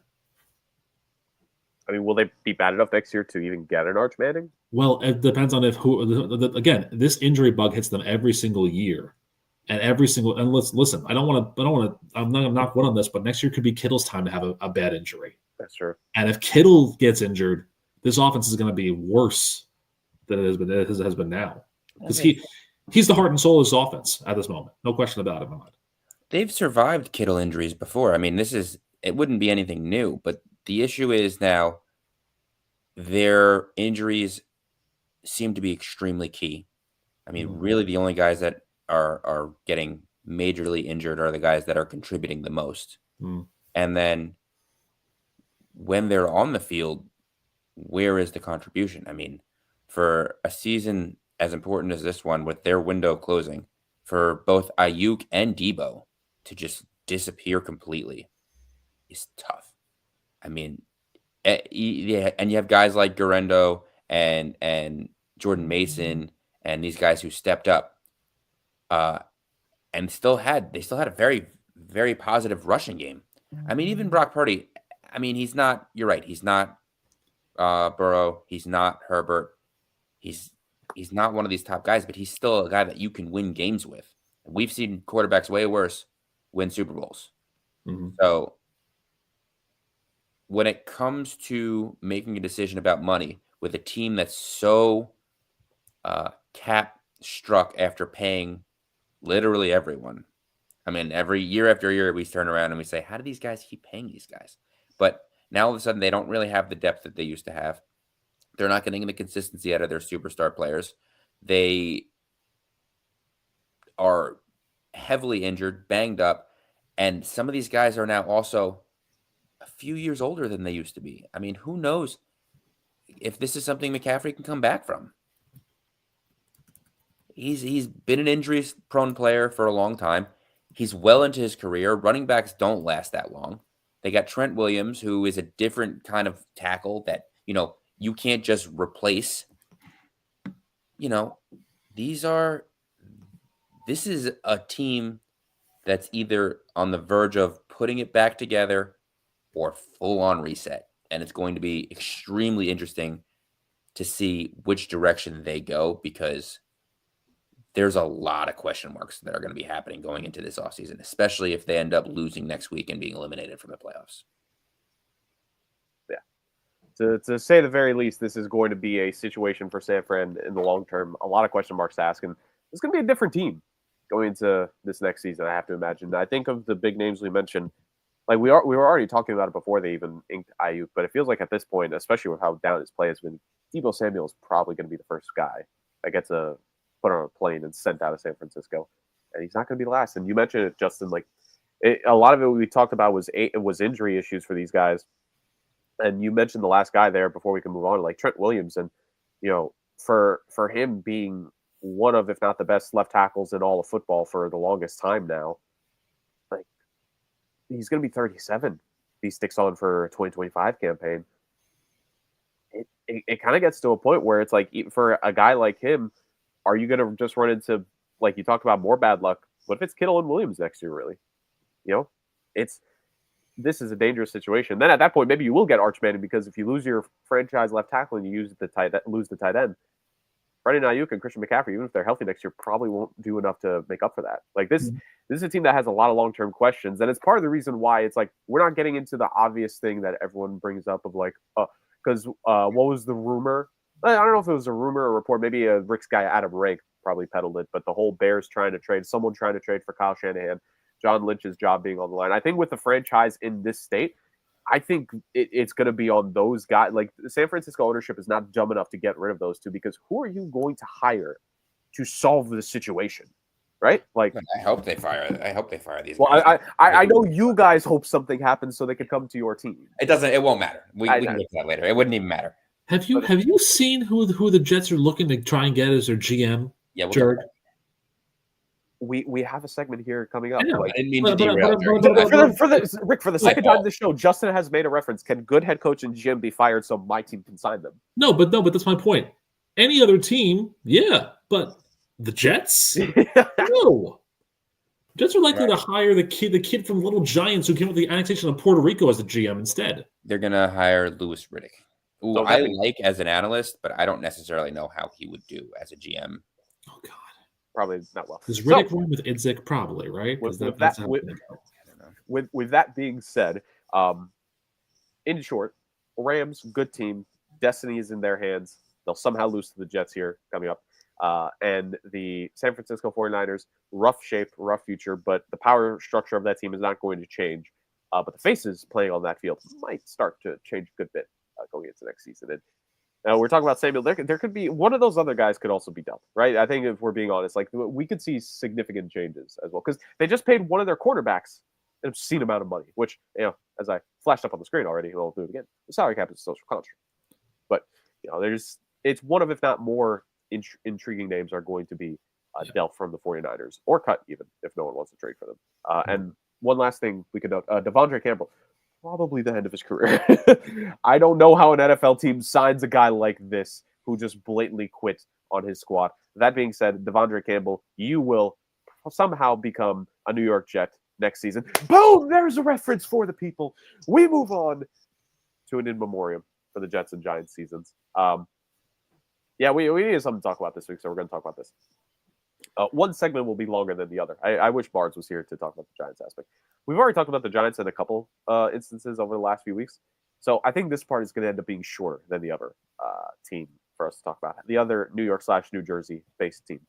I mean, will they be bad enough next year to even get an Arch Manning? Well, it depends on again, this injury bug hits them every single year. And listen, I'm not one on this, but next year could be Kittle's time to have a bad injury. That's true. And if Kittle gets injured, this offense is going to be worse than it has been now. Because he's the heart and soul of this offense at this moment. No question about it, in my mind. They've survived Kittle injuries before. I mean, it wouldn't be anything new, but the issue is now their injuries seem to be extremely key. I mean, really the only guys that are getting majorly injured are the guys that are contributing the most. And then when they're on the field, where is the contribution? I mean, for a season as important as this one with their window closing, for both Ayuk and Debo to just disappear completely is tough. I mean, yeah, and you have guys like Garendo and Jordan Mason and these guys who stepped up, and they still had a very, very positive rushing game. I mean, even Brock Purdy. I mean, he's not. You're right. He's not Burrow. He's not Herbert. He's not one of these top guys, but he's still a guy that you can win games with. We've seen quarterbacks way worse win Super Bowls. So when it comes to making a decision about money with a team that's so cap struck after paying literally everyone. I mean, every year after year, we turn around and we say, how do these guys keep paying these guys? But now all of a sudden, they don't really have the depth that they used to have. They're not getting the consistency out of their superstar players. They are heavily injured, banged up, and some of these guys are now also a few years older than they used to be. I mean, who knows if this is something McCaffrey can come back from? He's been an injuries-prone player for a long time. He's well into his career. Running backs don't last that long. They got Trent Williams, who is a different kind of tackle that, you can't just replace. This is a team that's either on the verge of putting it back together or full-on reset. And it's going to be extremely interesting to see which direction they go because there's a lot of question marks that are going to be happening going into this offseason, especially if they end up losing next week and being eliminated from the playoffs. Yeah. To say the very least, this is going to be a situation for San Fran in the long term. A lot of question marks to ask, and it's going to be a different team. going into this next season, I have to imagine. I think of the big names we mentioned. Like we were already talking about it before they even inked Ayuk, but it feels like at this point, especially with how down his play has been, Deebo Samuel is probably going to be the first guy that gets put on a plane and sent out of San Francisco, and he's not going to be last. And you mentioned it, Justin. Like a lot of it we talked about was injury issues for these guys, and you mentioned the last guy there before we can move on, like Trent Williams, and for him being one of, if not the best left tackles in all of football for the longest time now. He's going to be 37 if he sticks on for a 2025 campaign. It kind of gets to a point where it's like, for a guy like him, are you going to just run into, like you talked about, more bad luck? What if it's Kittle and Williams next year, really? This is a dangerous situation. Then at that point, maybe you will get Arch Manning, because if you lose your franchise left tackle and you lose the tight end, Brandon Ayuk and Christian McCaffrey, even if they're healthy next year, probably won't do enough to make up for that. Like this is a team that has a lot of long-term questions, and it's part of the reason why it's like we're not getting into the obvious thing that everyone brings up of like, because what was the rumor? I don't know if it was a rumor or a report. Maybe a Rick's guy Adam Rank probably peddled it, but the whole Bears someone trying to trade for Kyle Shanahan, John Lynch's job being on the line. I think with the franchise in this state, I think it's going to be on those guys. Like the San Francisco ownership is not dumb enough to get rid of those two, because who are you going to hire to solve the situation, right? Like I hope they fire these. Well, guys. I know you guys hope something happens so they could come to your team. It won't matter. We can get to that later. It wouldn't even matter. Have you seen who the Jets are looking to try and get as their GM? Yeah, Jared. We have a segment here coming up. I Like, didn't mean to derail. Rick, for the second time this show, Justin has made a reference. Can good head coach and GM be fired so my team can sign them? No, but that's my point. Any other team, yeah, but the Jets, no. Jets are likely to hire the kid from Little Giants who came with the annexation of Puerto Rico as the GM instead. They're gonna hire Louis Riddick, who I like as an analyst, but I don't necessarily know how he would do as a GM. Oh God. Probably not well. Does Riddick run with Idzik? Probably, right? With that being said, in short, Rams, good team. Destiny is in their hands. They'll somehow lose to the Jets here coming up. And the San Francisco 49ers, rough shape, rough future, but the power structure of that team is not going to change. But the faces playing on that field might start to change a good bit going into next season. And now we're talking about Samuel. There could be one of those other guys could also be dealt, right? I think if we're being honest, like we could see significant changes as well, because they just paid one of their quarterbacks an obscene amount of money, which, as I flashed up on the screen already, and I'll do it again. The salary cap is a social construct, but it's one of, if not more, intriguing names are going to be dealt from the 49ers, or cut even if no one wants to trade for them. And one last thing we could note: Devondre Campbell. Probably the end of his career. I don't know how an NFL team signs a guy like this who just blatantly quit on his squad. That being said, Devondre Campbell, you will somehow become a New York Jet next season. Boom! There's a reference for the people. We move on to an in memoriam for the Jets and Giants seasons. We need something to talk about this week, so we're going to talk about this. One segment will be longer than the other. I wish Bards was here to talk about the Giants aspect. We've already talked about the Giants in a couple instances over the last few weeks. So I think this part is going to end up being shorter than the other team for us to talk about. The other New York/New Jersey-based team.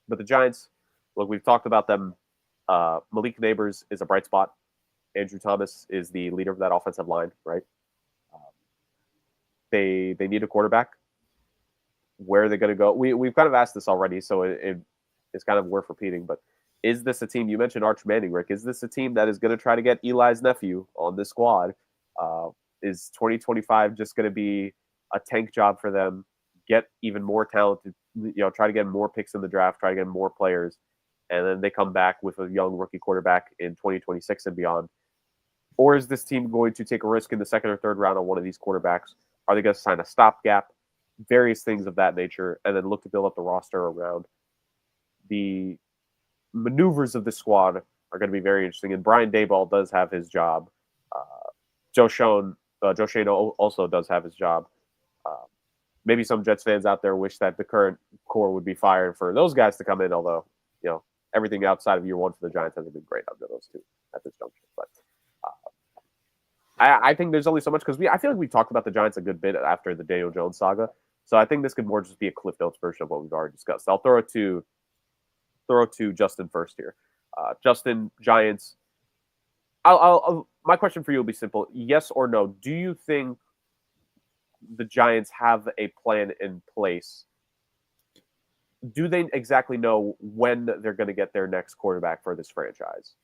But the Giants, look, we've talked about them. Malik Neighbors is a bright spot. Andrew Thomas is the leader of that offensive line, right? They need a quarterback. Where are they going to go? We've kind of asked this already, so it's kind of worth repeating. But is this a team? You mentioned Arch Manning, Rick. Is this a team that is going to try to get Eli's nephew on this squad? Is 2025 just going to be a tank job for them? Get even more talented, try to get more picks in the draft, try to get more players, and then they come back with a young rookie quarterback in 2026 and beyond? Or is this team going to take a risk in the second or third round on one of these quarterbacks? Are they going to sign a stopgap? Various things of that nature, and then look to build up the roster around. The maneuvers of the squad are going to be very interesting, and Brian Daboll does have his job. Joe Schoen also does have his job. Maybe some Jets fans out there wish that the current core would be fired for those guys to come in, although everything outside of year one for the Giants hasn't been great under those two at this juncture. But I think there's only so much, because I feel like we talked about the Giants a good bit after the Daniel Jones saga. So I think this could more just be a Cliff Notes version of what we've already discussed. I'll throw it to throw to Justin first here. Justin, Giants. My question for you will be simple: yes or no? Do you think the Giants have a plan in place? Do they exactly know when they're going to get their next quarterback for this franchise?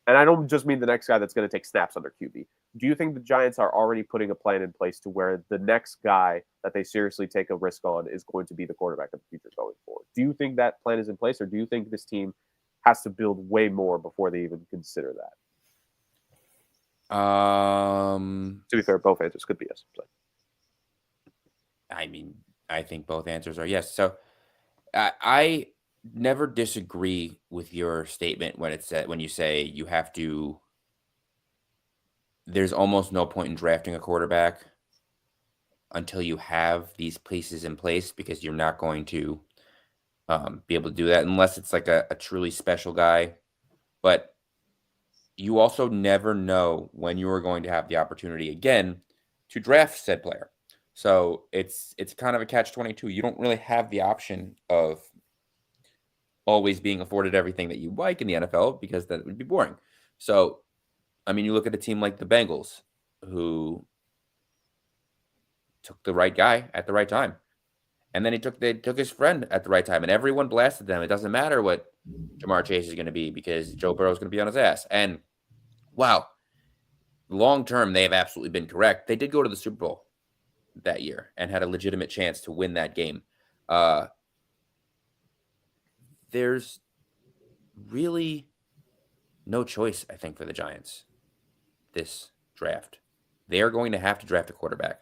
And I don't just mean the next guy that's going to take snaps under QB. Do you think the Giants are already putting a plan in place to where the next guy that they seriously take a risk on is going to be the quarterback of the future going forward? Do you think that plan is in place, or do you think this team has to build way more before they even consider that? To be fair, both answers could be yes. So. I mean, I think both answers are yes. So I never disagree with your statement when you say you have to. There's almost no point in drafting a quarterback until you have these pieces in place, because you're not going to be able to do that unless it's like a truly special guy. But you also never know when you are going to have the opportunity again to draft said player. So it's kind of a catch-22. You don't really have the option of always being afforded everything that you like in the NFL, because that would be boring. So, I mean, you look at a team like the Bengals, who took the right guy at the right time. And then they took his friend at the right time, and everyone blasted them. It doesn't matter what Jamar Chase is going to be, because Joe Burrow is going to be on his ass. And wow, long term, they have absolutely been correct. They did go to the Super Bowl that year and had a legitimate chance to win that game. There's really no choice, I think, for the Giants this draft. They are going to have to draft a quarterback,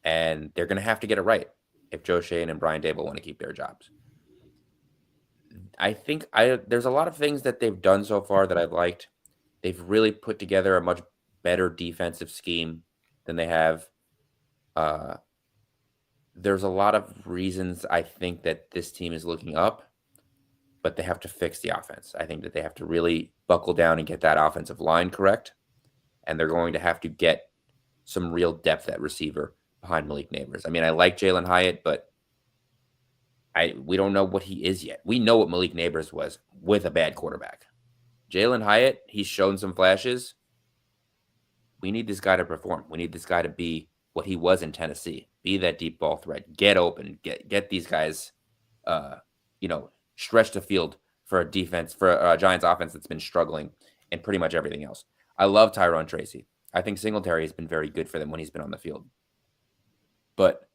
and they're going to have to get it right if Joe Schoen and Brian Daboll want to keep their jobs. I think there's a lot of things that they've done so far that I've liked. They've really put together a much better defensive scheme than they have. There's a lot of reasons I think that this team is looking up, but they have to fix the offense. I think that they have to really buckle down and get that offensive line correct, and they're going to have to get some real depth at receiver behind Malik Nabers. I mean, I like Jalen Hyatt, but we don't know what he is yet. We know what Malik Nabers was with a bad quarterback. Jalen Hyatt, he's shown some flashes. We need this guy to perform. We need this guy to be what he was in Tennessee. Be that deep ball threat. Get open. Get these guys, stretch the field for a defense, for a Giants offense that's been struggling in pretty much everything else. I love Tyrone Tracy. I think Singletary has been very good for them when he's been on the field. But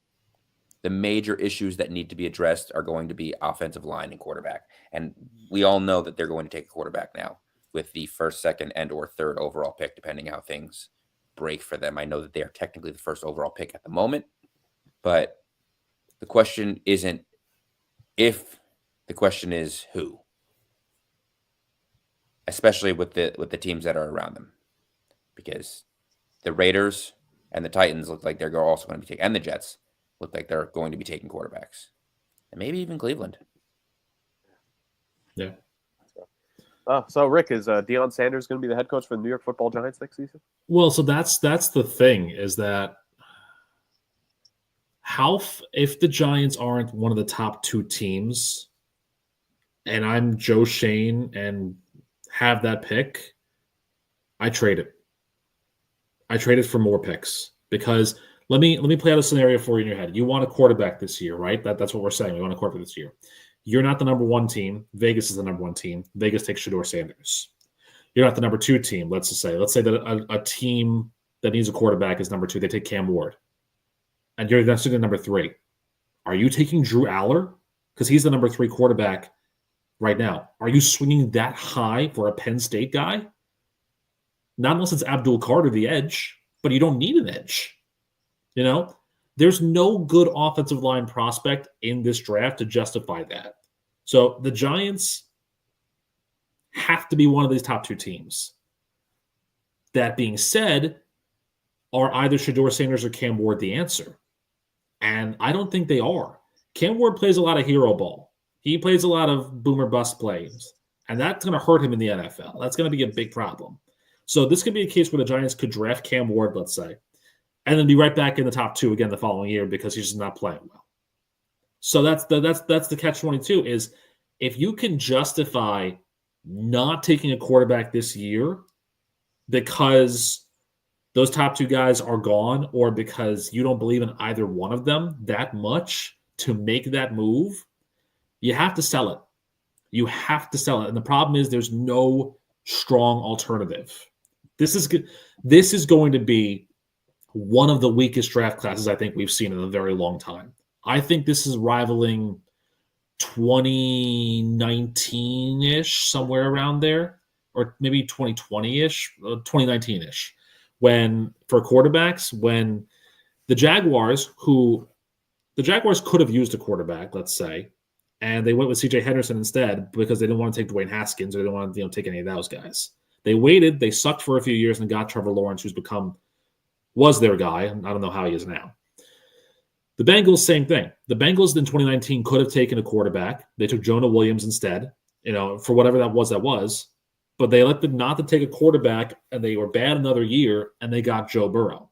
the major issues that need to be addressed are going to be offensive line and quarterback. And we all know that they're going to take a quarterback now with the first, second, and or third overall pick, depending how things break for them. I know that they are technically the first overall pick at the moment, but the question isn't if, the question is who, especially with the teams that are around them, because the Raiders and the Titans look like they're also going to be taking, and the Jets look like they're going to be taking quarterbacks, and maybe even Cleveland. Yeah. So Rick, is Deion Sanders going to be the head coach for the New York Football Giants next season? Well, so that's the thing, is that if the Giants aren't one of the top two teams, and I'm Joe Schoen and have that pick, I trade it. I trade it for more picks, because let me play out a scenario for you in your head. You want a quarterback this year, right? That's what we're saying. We want a quarterback this year. You're not the number one team. Vegas is the number one team. Vegas takes Shedeur Sanders. You're not the number two team. Let's say that a team that needs a quarterback is number two. They take Cam Ward. And you're that's the number three. Are you taking Drew Aller? Because he's the number three quarterback right now. Are you swinging that high for a Penn State guy? Not unless it's Abdul Carter, the edge, but you don't need an edge. There's no good offensive line prospect in this draft to justify that. So the Giants have to be one of these top two teams. That being said, are either Shedeur Sanders or Cam Ward the answer? And I don't think they are. Cam Ward plays a lot of hero ball. He plays a lot of boomer bust plays, and that's going to hurt him in the NFL. That's going to be a big problem. So this could be a case where the Giants could draft Cam Ward, let's say, and then be right back in the top two again the following year because he's just not playing well. So that's the catch-22 is if you can justify not taking a quarterback this year because those top two guys are gone or because you don't believe in either one of them that much to make that move, you have to sell it. You have to sell it. And the problem is there's no strong alternative. This is going to be one of the weakest draft classes I think we've seen in a very long time. I think this is rivaling 2019-ish, somewhere around there, or maybe 2020-ish, 2019-ish, when for quarterbacks, when the Jaguars could have used a quarterback, let's say, and they went with C.J. Henderson instead because they didn't want to take Dwayne Haskins or they didn't want to take any of those guys. They waited, they sucked for a few years and got Trevor Lawrence, was their guy. I don't know how he is now. The Bengals, same thing. The Bengals in 2019 could have taken a quarterback. They took Jonah Williams instead, for whatever that was. But they elected not to take a quarterback, and they were bad another year, and they got Joe Burrow.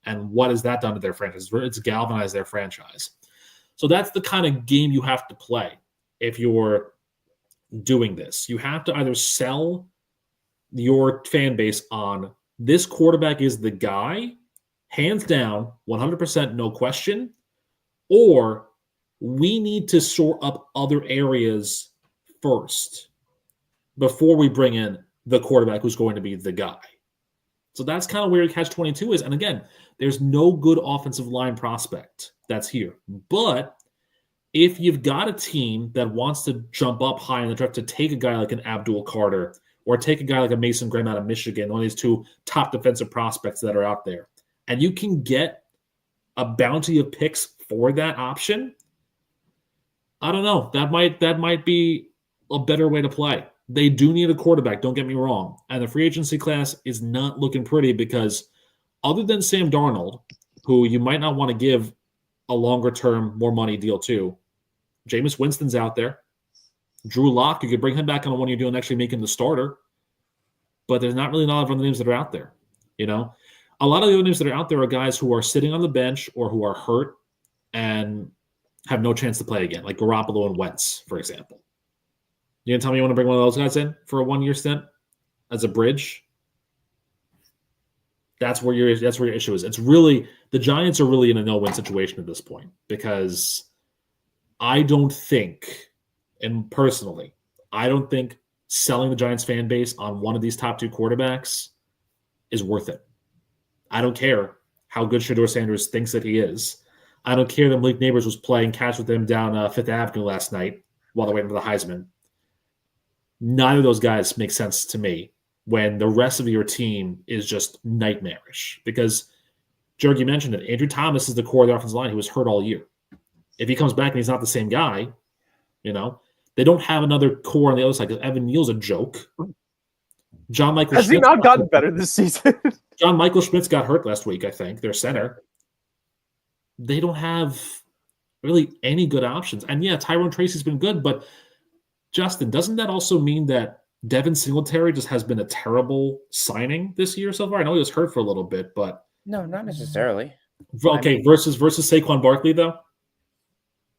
And what has that done to their franchise? It's galvanized their franchise. So that's the kind of game you have to play if you're doing this. You have to either sell your fan base on this quarterback is the guy, hands down, 100%, no question, or we need to shore up other areas first before we bring in the quarterback who's going to be the guy. So that's kind of where catch-22 is. And again, there's no good offensive line prospect that's here. But if you've got a team that wants to jump up high in the draft to take a guy like an Abdul Carter or take a guy like a Mason Graham out of Michigan, one of these two top defensive prospects that are out there, and you can get a bounty of picks for that option, I don't know. That might be a better way to play. They do need a quarterback, don't get me wrong. And the free agency class is not looking pretty because other than Sam Darnold, who you might not want to give a longer-term, more money deal to, Jameis Winston's out there. Drew Lock, you could bring him back on a one-year deal and actually make him the starter. But there's not really a lot of other names that are out there. A lot of the other names that are out there are guys who are sitting on the bench or who are hurt and have no chance to play again, like Garoppolo and Wentz, for example. You gonna tell me you want to bring one of those guys in for a one-year stint as a bridge? That's where your issue is. It's really the Giants are really in a no-win situation at this point because I don't think, and personally, I don't think selling the Giants fan base on one of these top two quarterbacks is worth it. I don't care how good Shedeur Sanders thinks that he is. I don't care that Malik Neighbors was playing catch with him down Fifth Avenue last night while they're waiting for the Heisman. Neither of those guys make sense to me when the rest of your team is just nightmarish. Because, Jerg, you mentioned it. Andrew Thomas is the core of the offensive line. He was hurt all year. If he comes back and he's not the same guy, they don't have another core on the other side because Evan Neal's a joke. John Michael Has Schmitz he not gotten better this season? John Michael Schmitz got hurt last week, I think. Their center. They don't have really any good options. And yeah, Tyrone Tracy's been good, but Justin, doesn't that also mean that Devin Singletary just has been a terrible signing this year so far? I know he was hurt for a little bit, but no, not necessarily. Okay, versus Saquon Barkley though.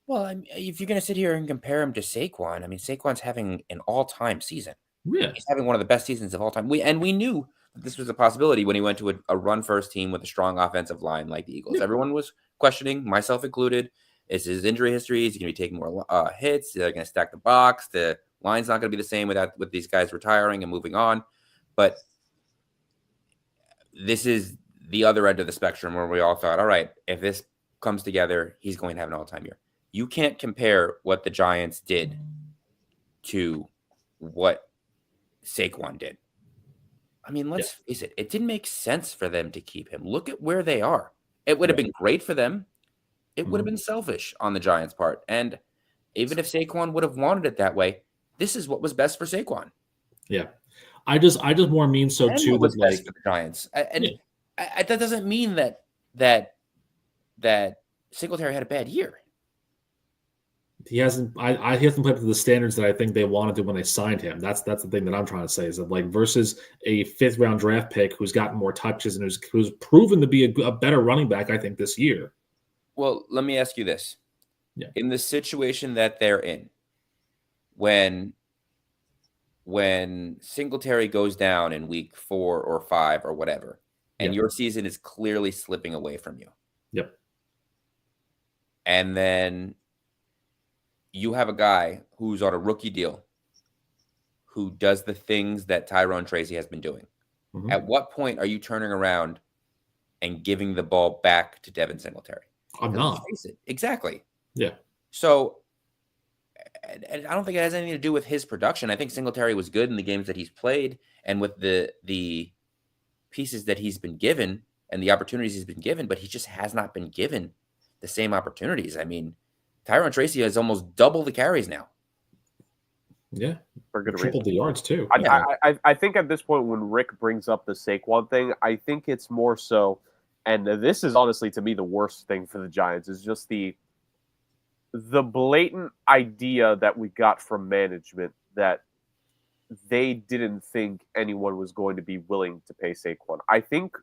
Well, if you're going to sit here and compare him to Saquon, Saquon's having an all-time season. Yeah, he's having one of the best seasons of all time. We knew that this was a possibility when he went to a run-first team with a strong offensive line like the Eagles. Yeah. Everyone was questioning, myself included. Is his injury history? Is he going to be taking more hits? They're going to stack the box. The line's not going to be the same with these guys retiring and moving on. But this is the other end of the spectrum where we all thought, all right, if this comes together, he's going to have an all-time year. You can't compare what the Giants did to what Saquon did. Let's face it. It didn't make sense for them to keep him. Look at where they are. It would have been great for them. It would have been selfish on the Giants' part. And even if Saquon would have wanted it that way, this is what was best for Saquon. Yeah. I just more mean so and too. What was best for the Giants. And that doesn't mean that Singletary had a bad year. He hasn't played up to the standards that I think they wanted to when they signed him. That's the thing that I'm trying to say is that versus a 5th round draft pick who's gotten more touches and who's proven to be a better running back, I think, this year. Well, let me ask you this. Yeah. In the situation that they're in, when Singletary goes down in week 4 or 5 or whatever, and your season is clearly slipping away from you. Yep. And then you have a guy who's on a rookie deal who does the things that Tyrone Tracy has been doing. Mm-hmm. At what point are you turning around and giving the ball back to Devin Singletary? I'm not. Exactly. Yeah. So, and I don't think it has anything to do with his production. I think Singletary was good in the games that he's played, and with the pieces that he's been given and the opportunities he's been given, but he just has not been given the same opportunities. I mean, Tyrone Tracy has almost double the carries now. Yeah, for good triple reason. The yards too. I think at this point when Rick brings up the Saquon thing, I think it's more so, and this is honestly to me the worst thing for the Giants, is just the blatant idea that we got from management that they didn't think anyone was going to be willing to pay Saquon. I think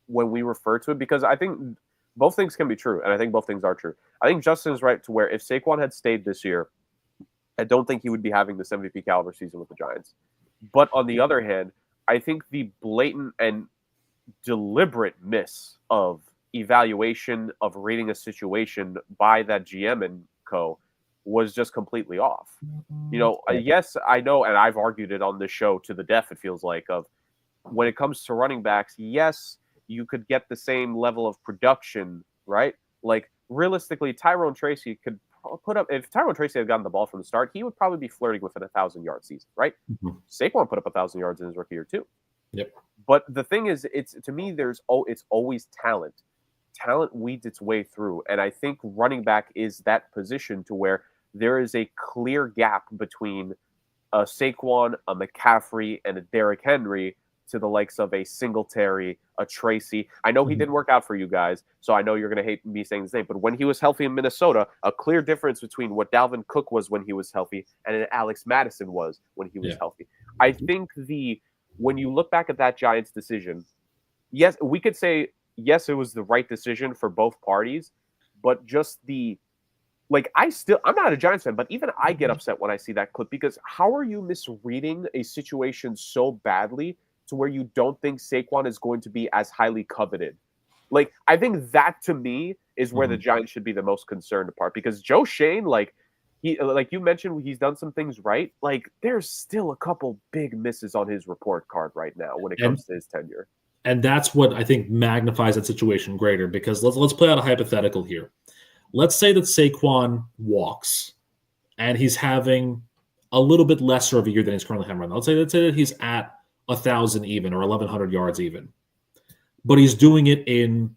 when we refer to it, because I think both things can be true, and I think both things are true. I think Justin is right to where if Saquon had stayed this year, I don't think he would be having this MVP caliber season with the Giants. But on the other hand, I think the blatant and deliberate miss of evaluation of reading a situation by that GM and co was just completely off. You know, yes, I know, and I've argued it on this show to the death, it feels like, of when it comes to running backs, yes, you could get the same level of production, right? Like, realistically, Tyrone Tracy could put up, if Tyrone Tracy had gotten the ball from the start, he would probably be flirting with an 1,000-yard season, right? Mm-hmm. Saquon put up 1,000 yards in his rookie year too. Yep. But the thing is, it's to me, it's always talent. Talent weeds its way through, and I think running back is that position to where there is a clear gap between a Saquon, a McCaffrey, and a Derrick Henry to the likes of a Singletary, a Tracy. I know he didn't work out for you guys, so I know you're going to hate me saying the same, but when he was healthy in Minnesota, a clear difference between what Dalvin Cook was when he was healthy and Alex Madison was when he was healthy. I think when you look back at that Giants decision, yes, we could say, yes, it was the right decision for both parties, but just I'm not a Giants fan, but even I get upset when I see that clip, because how are you misreading a situation so badly to where you don't think Saquon is going to be as highly coveted? Like, I think that to me is where the Giants should be the most concerned part, because Joe Shane, like you mentioned, he's done some things right. Like, there's still a couple big misses on his report card right now when it comes to his tenure. And that's what I think magnifies that situation greater, because let's play out a hypothetical here. Let's say that Saquon walks and he's having a little bit lesser of a year than he's currently having right now. Let's say that he's at 1,000 even or 1,100 yards even, but he's doing it in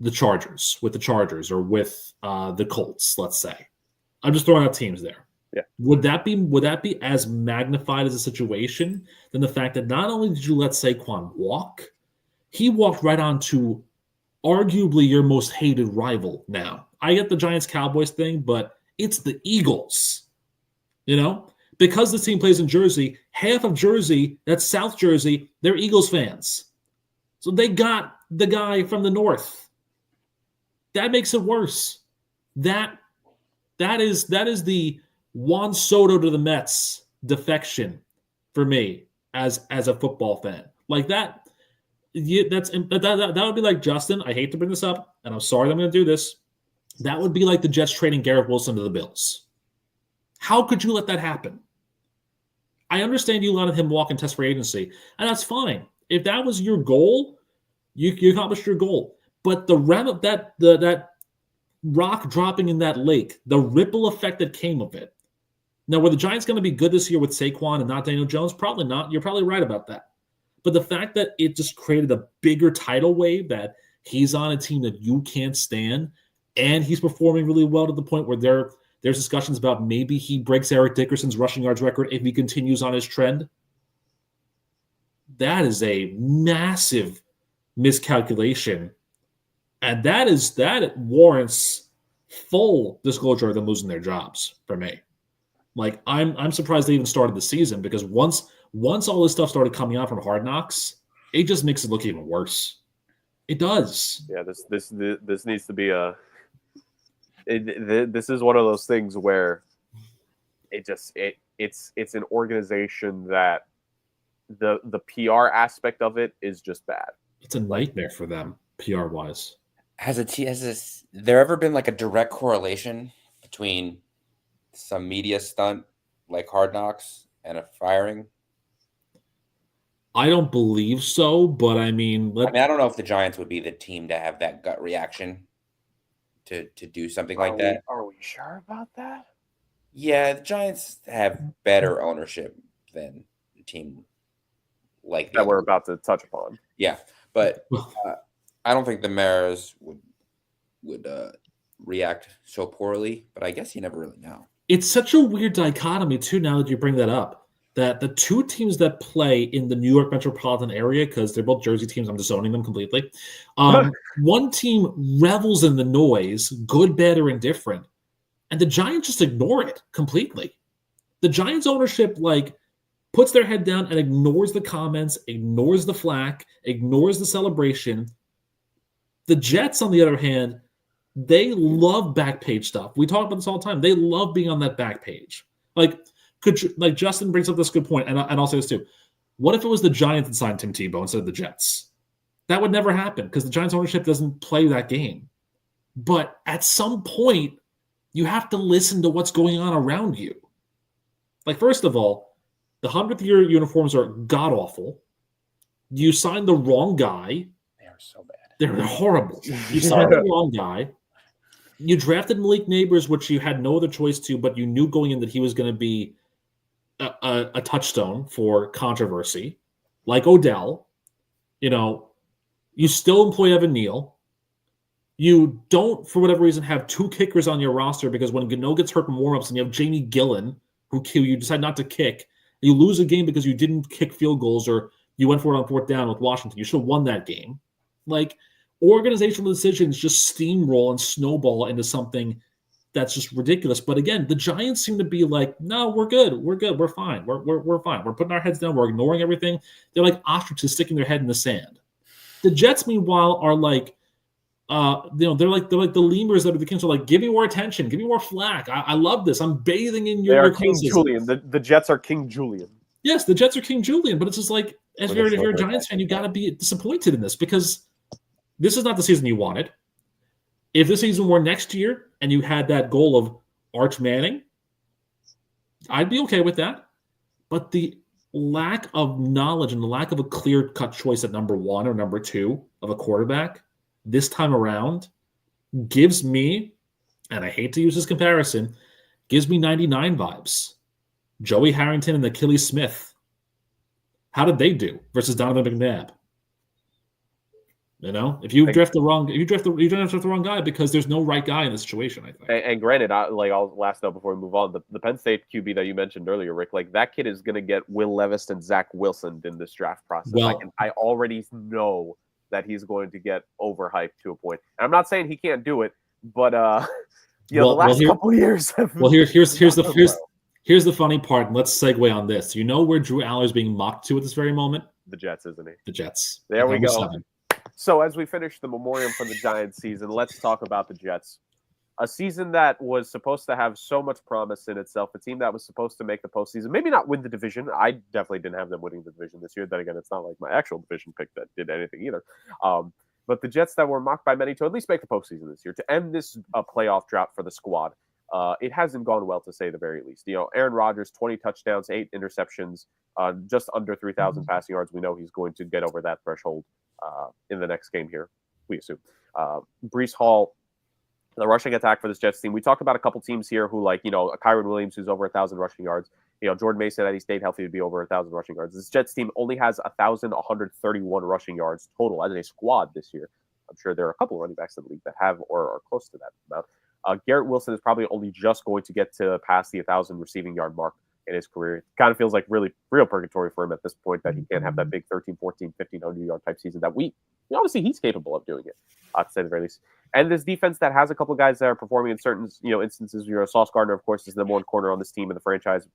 the Chargers, with the Chargers, or with the Colts, let's say. I'm just throwing out teams there. Yeah. Would that be as magnified as a situation than the fact that not only did you let Saquon walk, he walked right on to arguably your most hated rival now. I get the Giants-Cowboys thing, but it's the Eagles. You know? Because this team plays in Jersey, half of Jersey, that's South Jersey, they're Eagles fans. So they got the guy from the North. That makes it worse. That is the Juan Soto to the Mets defection for me as a football fan. Like that. Yeah, that would be like, Justin, I hate to bring this up, and I'm sorry that I'm going to do this. That would be like the Jets trading Garrett Wilson to the Bills. How could you let that happen? I understand you let him walk and test free agency, and that's fine. If that was your goal, you accomplished your goal. But the that rock dropping in that lake, the ripple effect that came of it. Now, were the Giants going to be good this year with Saquon and not Daniel Jones? Probably not. You're probably right about that. But the fact that it just created a bigger tidal wave, that he's on a team that you can't stand, and he's performing really well to the point where there's discussions about maybe he breaks Eric Dickerson's rushing yards record if he continues on his trend. That is a massive miscalculation. And that warrants full disclosure of them losing their jobs for me. Like, I'm surprised they even started the season, because once all this stuff started coming out from Hard Knocks, it just makes it look even worse. It does. Yeah, this needs to be this is one of those things where it's an organization that the PR aspect of it is just bad. It's a nightmare for them, PR wise. Has there ever been like a direct correlation between some media stunt like Hard Knocks and a firing? I don't believe so, but I mean, I don't know if the Giants would be the team to have that gut reaction to do something like that. Are we sure about that? Yeah, the Giants have better ownership than a team like that we're about to touch upon. Yeah, but I don't think the Maras would react so poorly. But I guess you never really know. It's such a weird dichotomy too. Now that you bring that up, that the two teams that play in the New York metropolitan area, because they're both Jersey teams, I'm disowning them completely. One team revels in the noise, good, bad, or indifferent, and the Giants just ignore it completely. The Giants ownership puts their head down and ignores the comments, ignores the flack, ignores the celebration. The Jets, on the other hand, they love back page stuff. We talk about this all the time. They love being on that back page. Justin brings up this good point, and I'll say this too. What if it was the Giants that signed Tim Tebow instead of the Jets? That would never happen because the Giants ownership doesn't play that game. But at some point, you have to listen to what's going on around you. First of all, the 100th year uniforms are god-awful. You signed the wrong guy. They are so bad. They're horrible. You signed the wrong guy. You drafted Malik Neighbors, which you had no other choice to, but you knew going in that he was going to be a touchstone for controversy, like Odell. You still employ Evan Neal. You don't, for whatever reason, have two kickers on your roster because when Gano gets hurt in warm-ups and you have Jamie Gillen, who you decide not to kick, you lose a game because you didn't kick field goals or you went for it on fourth down with Washington. You should have won that game. Organizational decisions just steamroll and snowball into something that's just ridiculous. But again, the Giants seem to be no, we're good. We're good. We're fine. We're fine. We're putting our heads down. We're ignoring everything. They're like ostriches sticking their head in the sand. The Jets, meanwhile, are they're like the lemurs that are the Kings. Are give me more attention. Give me more flack. I love this. I'm bathing in your King Julian. The Jets are King Julian. Yes, the Jets are King Julian. But it's just if you're a Giants fan, you got to be disappointed in this because this is not the season you wanted. If this season were next year and you had that goal of Arch Manning, I'd be okay with that. But the lack of knowledge and the lack of a clear-cut choice at number one or number two of a quarterback this time around gives me, and I hate to use this comparison, gives me 99 vibes. Joey Harrington and Achilles Smith. How did they do versus Donovan McNabb? If you draft the wrong guy because there's no right guy in this situation, I think. And granted, I'll last note before we move on. The Penn State QB that you mentioned earlier, Rick, that kid is going to get Will Levis and Zach Wilson in this draft process. Well, I already know that he's going to get overhyped to a point. And I'm not saying he can't do it, but the last couple of years. Here's the funny part. And let's segue on this. You know where Drew Aller is being mocked to at this very moment? The Jets, isn't he? The Jets. There we go. 7. So as we finish the memoriam for the Giants season, let's talk about the Jets. A season that was supposed to have so much promise in itself, a team that was supposed to make the postseason, maybe not win the division. I definitely didn't have them winning the division this year. Then again, it's not like my actual division pick that did anything either. But the Jets that were mocked by many to at least make the postseason this year, to end this playoff drought for the squad, it hasn't gone well, to say the very least. Aaron Rodgers, 20 touchdowns, 8 interceptions, just under 3,000 passing yards. We know he's going to get over that threshold in the next game here, we assume. Breece Hall, the rushing attack for this Jets team. We talked about a couple teams here who, Kyron Williams, who's over 1,000 rushing yards. Jordan Mason, that he stayed healthy, would be over 1,000 rushing yards. This Jets team only has 1,131 rushing yards total as a squad this year. I'm sure there are a couple of running backs in the league that have or are close to that amount. Garrett Wilson is probably only just going to get to pass the 1,000 receiving yard mark in his career. It kind of feels like really real purgatory for him at this point that he can't have that big 13, 14, 1,500 yard type season that we obviously he's capable of doing it, to say the very least. And this defense that has a couple of guys that are performing in certain instances. Sauce Gardner, of course, is the number one corner on this team in the franchise.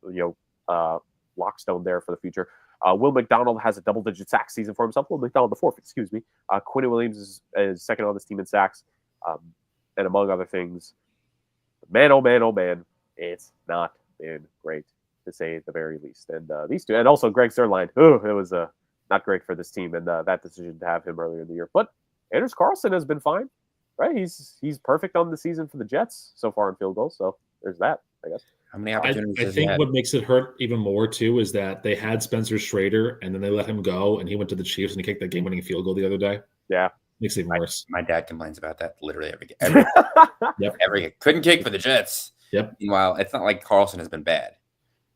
Lockstone there for the future. Will McDonald has a double-digit sack season for himself. Will McDonald the fourth, excuse me. Quinn Williams is second on this team in sacks, and among other things. Man, oh man, it's not been great, to say the very least. And these two, and also Greg Sirline, it was not great for this team, and that decision to have him earlier in the year. But Anders Carlson has been fine, right? He's perfect on the season for the Jets so far in field goals. So there's that, I guess. How many opportunities? I think what makes it hurt even more too is that they had Spencer Schrader, and then they let him go, and he went to the Chiefs and he kicked that game-winning field goal the other day. Yeah, makes it even worse. My dad complains about that literally every yep. every couldn't kick for the Jets. Yep. Meanwhile, it's not like Carlson has been bad,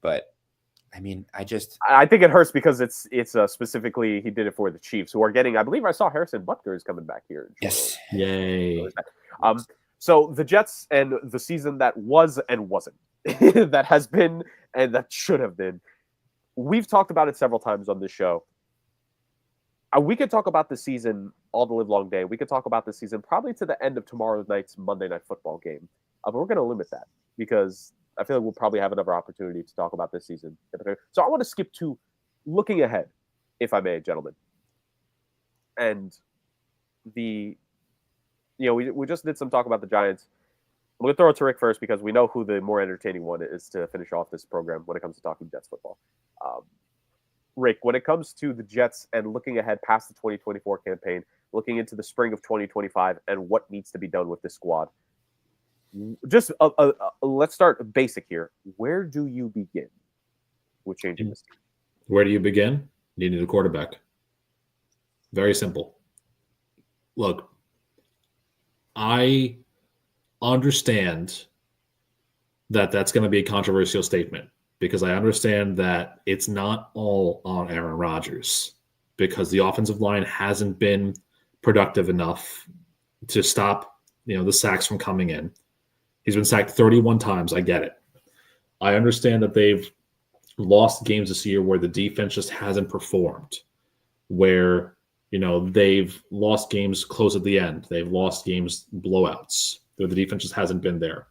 but I mean, I think it hurts because it's specifically he did it for the Chiefs, who are getting. I believe I saw Harrison Butker is coming back here. Yes. Yay. So the Jets and the season that was and wasn't, that has been and that should have been. We've talked about it several times on this show. We could talk about the season all the live long day. We could talk about the season probably to the end of tomorrow night's Monday Night Football game. But we're going to limit that because I feel like we'll probably have another opportunity to talk about this season. So I want to skip to looking ahead, if I may, gentlemen. And we just did some talk about the Giants. I'm going to throw it to Rick first because we know who the more entertaining one is to finish off this program when it comes to talking Jets football. Rick, when it comes to the Jets and looking ahead past the 2024 campaign, looking into the spring of 2025 and what needs to be done with this squad, just let's start basic here. Where do you begin with changing this team? Where do you begin? You need a quarterback. Very simple. Look, I understand that that's going to be a controversial statement because I understand that it's not all on Aaron Rodgers because the offensive line hasn't been productive enough to stop, the sacks from coming in. He's been sacked 31 times. I get it. I understand that they've lost games this year where the defense just hasn't performed, where, they've lost games close at the end. They've lost games blowouts. The defense just hasn't been there.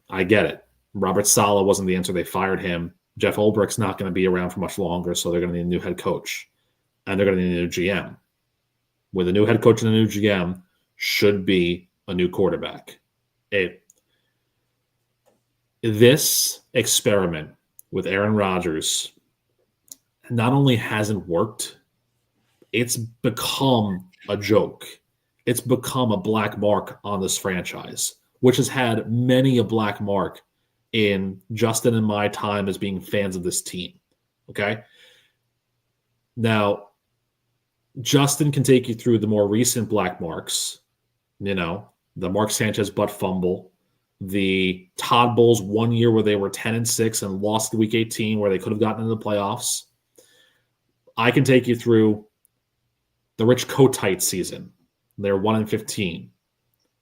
I get it. Robert Saleh wasn't the answer. They fired him. Jeff Ulbricht's not going to be around for much longer, so they're going to need a new head coach. And they're going to need a new GM. With a new head coach and a new GM should be a new quarterback. This experiment with Aaron Rodgers not only hasn't worked, it's become a joke. It's become a black mark on this franchise, which has had many a black mark in Justin and my time as being fans of this team. Okay? Now, Justin can take you through the more recent black marks, the Mark Sanchez butt fumble, the Todd Bowles 1 year where they were 10-6 and lost week 18 where they could have gotten into the playoffs. I can take you through the Rich Kotite season. They're 1-15.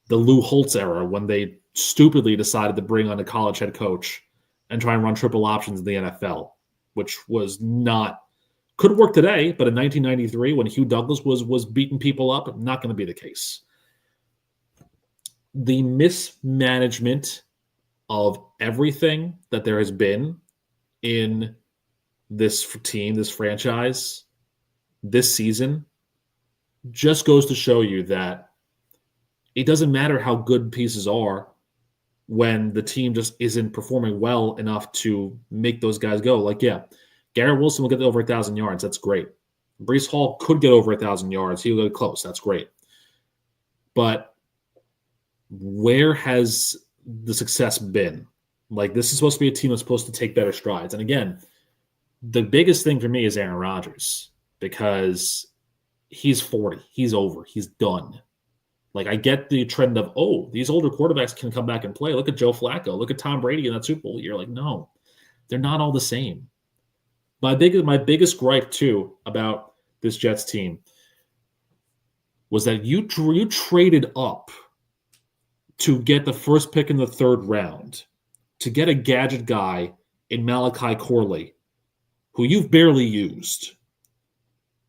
The Lou Holtz era when they stupidly decided to bring on a college head coach and try and run triple options in the NFL, which was not – could work today, but in 1993 when Hugh Douglas was beating people up, not going to be the case. The mismanagement of everything that there has been in this team, this franchise, this season, just goes to show you that it doesn't matter how good pieces are when the team just isn't performing well enough to make those guys go. Like, yeah, Garrett Wilson will get over 1,000 yards. That's great. Breece Hall could get over 1,000 yards. He'll get close. That's great. But where has the success been? Like, this is supposed to be a team that's supposed to take better strides. And again, the biggest thing for me is Aaron Rodgers because he's 40. He's over. He's done. Like, I get the trend of, these older quarterbacks can come back and play. Look at Joe Flacco. Look at Tom Brady in that Super Bowl. You're like, no, they're not all the same. My biggest gripe, too, about this Jets team was that you traded up to get the first pick in the third round, to get a gadget guy in Malachi Corley, who you've barely used.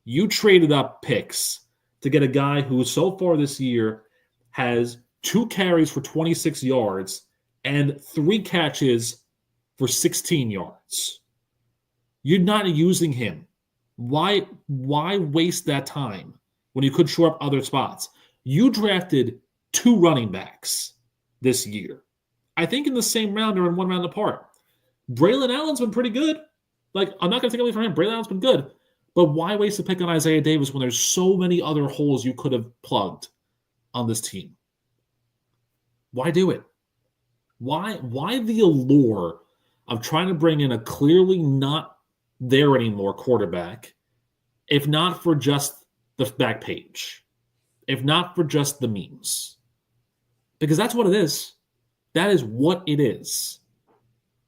You traded up picks to get a guy who so far this year has 2 carries for 26 yards and 3 catches for 16 yards. You're not using him. Why waste that time when you could shore up other spots? You drafted 2 running backs this year. I think in the same round or in one round apart. Braylon Allen's been pretty good. Like, I'm not going to take away from him. Braylon Allen's been good. But why waste a pick on Isaiah Davis when there's so many other holes you could have plugged on this team? Why do it? Why the allure of trying to bring in a clearly not there anymore quarterback, if not for just the back page, if not for just the memes? Because that's what it is. That is what it is.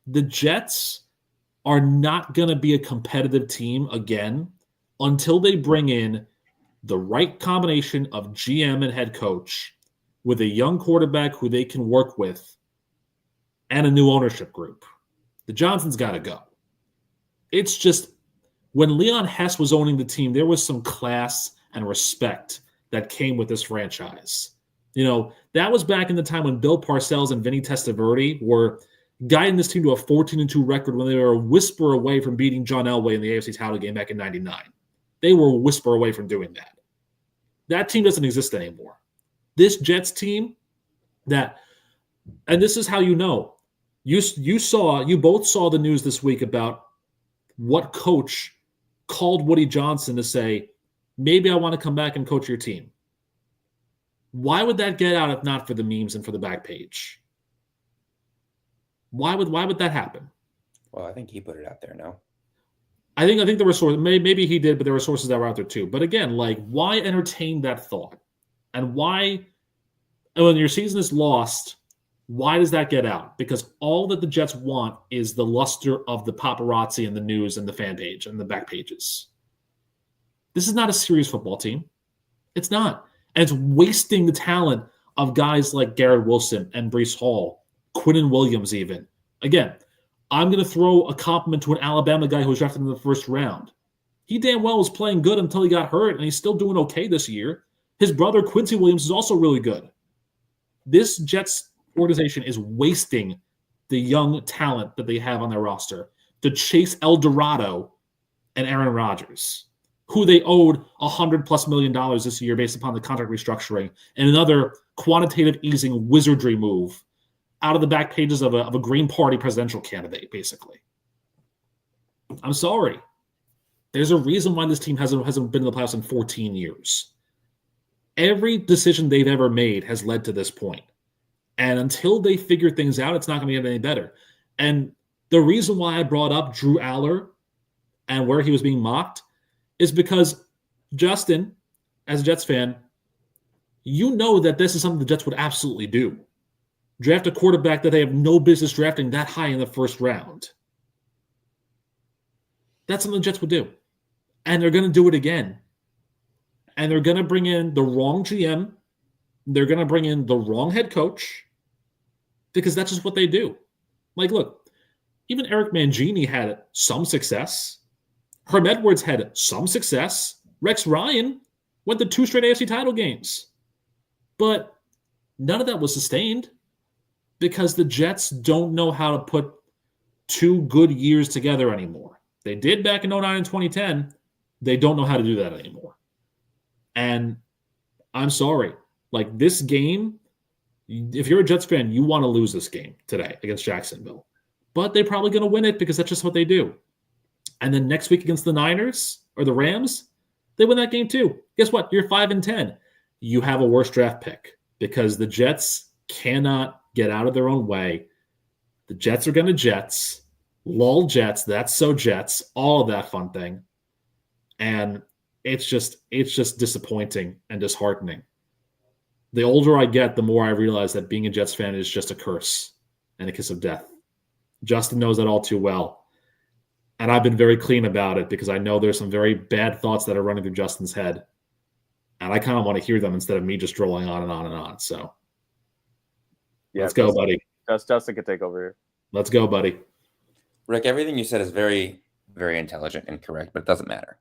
The Jets are not going to be a competitive team again until they bring in the right combination of GM and head coach with a young quarterback who they can work with and a new ownership group. The Johnsons got to go. It's just, when Leon Hess was owning the team, there was some class and respect that came with this franchise. You know, that was back in the time when Bill Parcells and Vinny Testaverde were guiding this team to a 14-2 record when they were a whisper away from beating John Elway in the AFC title game back in 99. They were a whisper away from doing that. That team doesn't exist anymore. This Jets team, and this is how you know. You both saw the news this week about what coach called Woody Johnson to say, maybe I want to come back and coach your team. Why would that get out if not for the memes and for the back page? Why would that happen? Well, I think he put it out there, no? I think there were sources, maybe he did, but there were sources that were out there too. But again, like, why entertain that thought? And why, when your season is lost, why does that get out? Because all that the Jets want is the luster of the paparazzi and the news and the fan page and the back pages. This is not a serious football team. It's not. And it's wasting the talent of guys like Garrett Wilson and Breece Hall, Quinnen Williams even. Again, I'm going to throw a compliment to an Alabama guy who was drafted in the first round. He damn well was playing good until he got hurt, and he's still doing okay this year. His brother, Quincy Williams, is also really good. This Jets organization is wasting the young talent that they have on their roster to chase El Dorado and Aaron Rodgers, who they owed $100+ million this year based upon the contract restructuring and another quantitative easing wizardry move out of the back pages of a Green Party presidential candidate, basically. I'm sorry. There's a reason why this team hasn't been in the playoffs in 14 years. Every decision they've ever made has led to this point. And until they figure things out, it's not going to get any better. And the reason why I brought up Drew Aller and where he was being mocked is because, Justin, as a Jets fan, you know that this is something the Jets would absolutely do. Draft a quarterback that they have no business drafting that high in the first round. That's something the Jets would do. And they're going to do it again. And they're going to bring in the wrong GM. They're going to bring in the wrong head coach because that's just what they do. Like, look, even Eric Mangini had some success. Herm Edwards had some success. Rex Ryan went to 2 straight AFC title games. But none of that was sustained because the Jets don't know how to put 2 good years together anymore. They did back in 2009 and 2010. They don't know how to do that anymore. And I'm sorry. Like, this game, if you're a Jets fan, you want to lose this game today against Jacksonville. But they're probably going to win it because that's just what they do. And then next week against the Niners or the Rams, they win that game too. Guess what? You're 5-10. You have a worse draft pick because the Jets cannot get out of their own way. The Jets are going to Jets. Lol Jets. That's so Jets. All of that fun thing. And it's just disappointing and disheartening. The older I get, the more I realize that being a Jets fan is just a curse and a kiss of death. Justin knows that all too well. And I've been very clean about it because I know there's some very bad thoughts that are running through Justin's head. And I kind of want to hear them instead of me just strolling on and on and on. So yeah, let's go, buddy. Justin can take over here. Let's go, buddy. Rick, everything you said is very, very intelligent and correct, but it doesn't matter.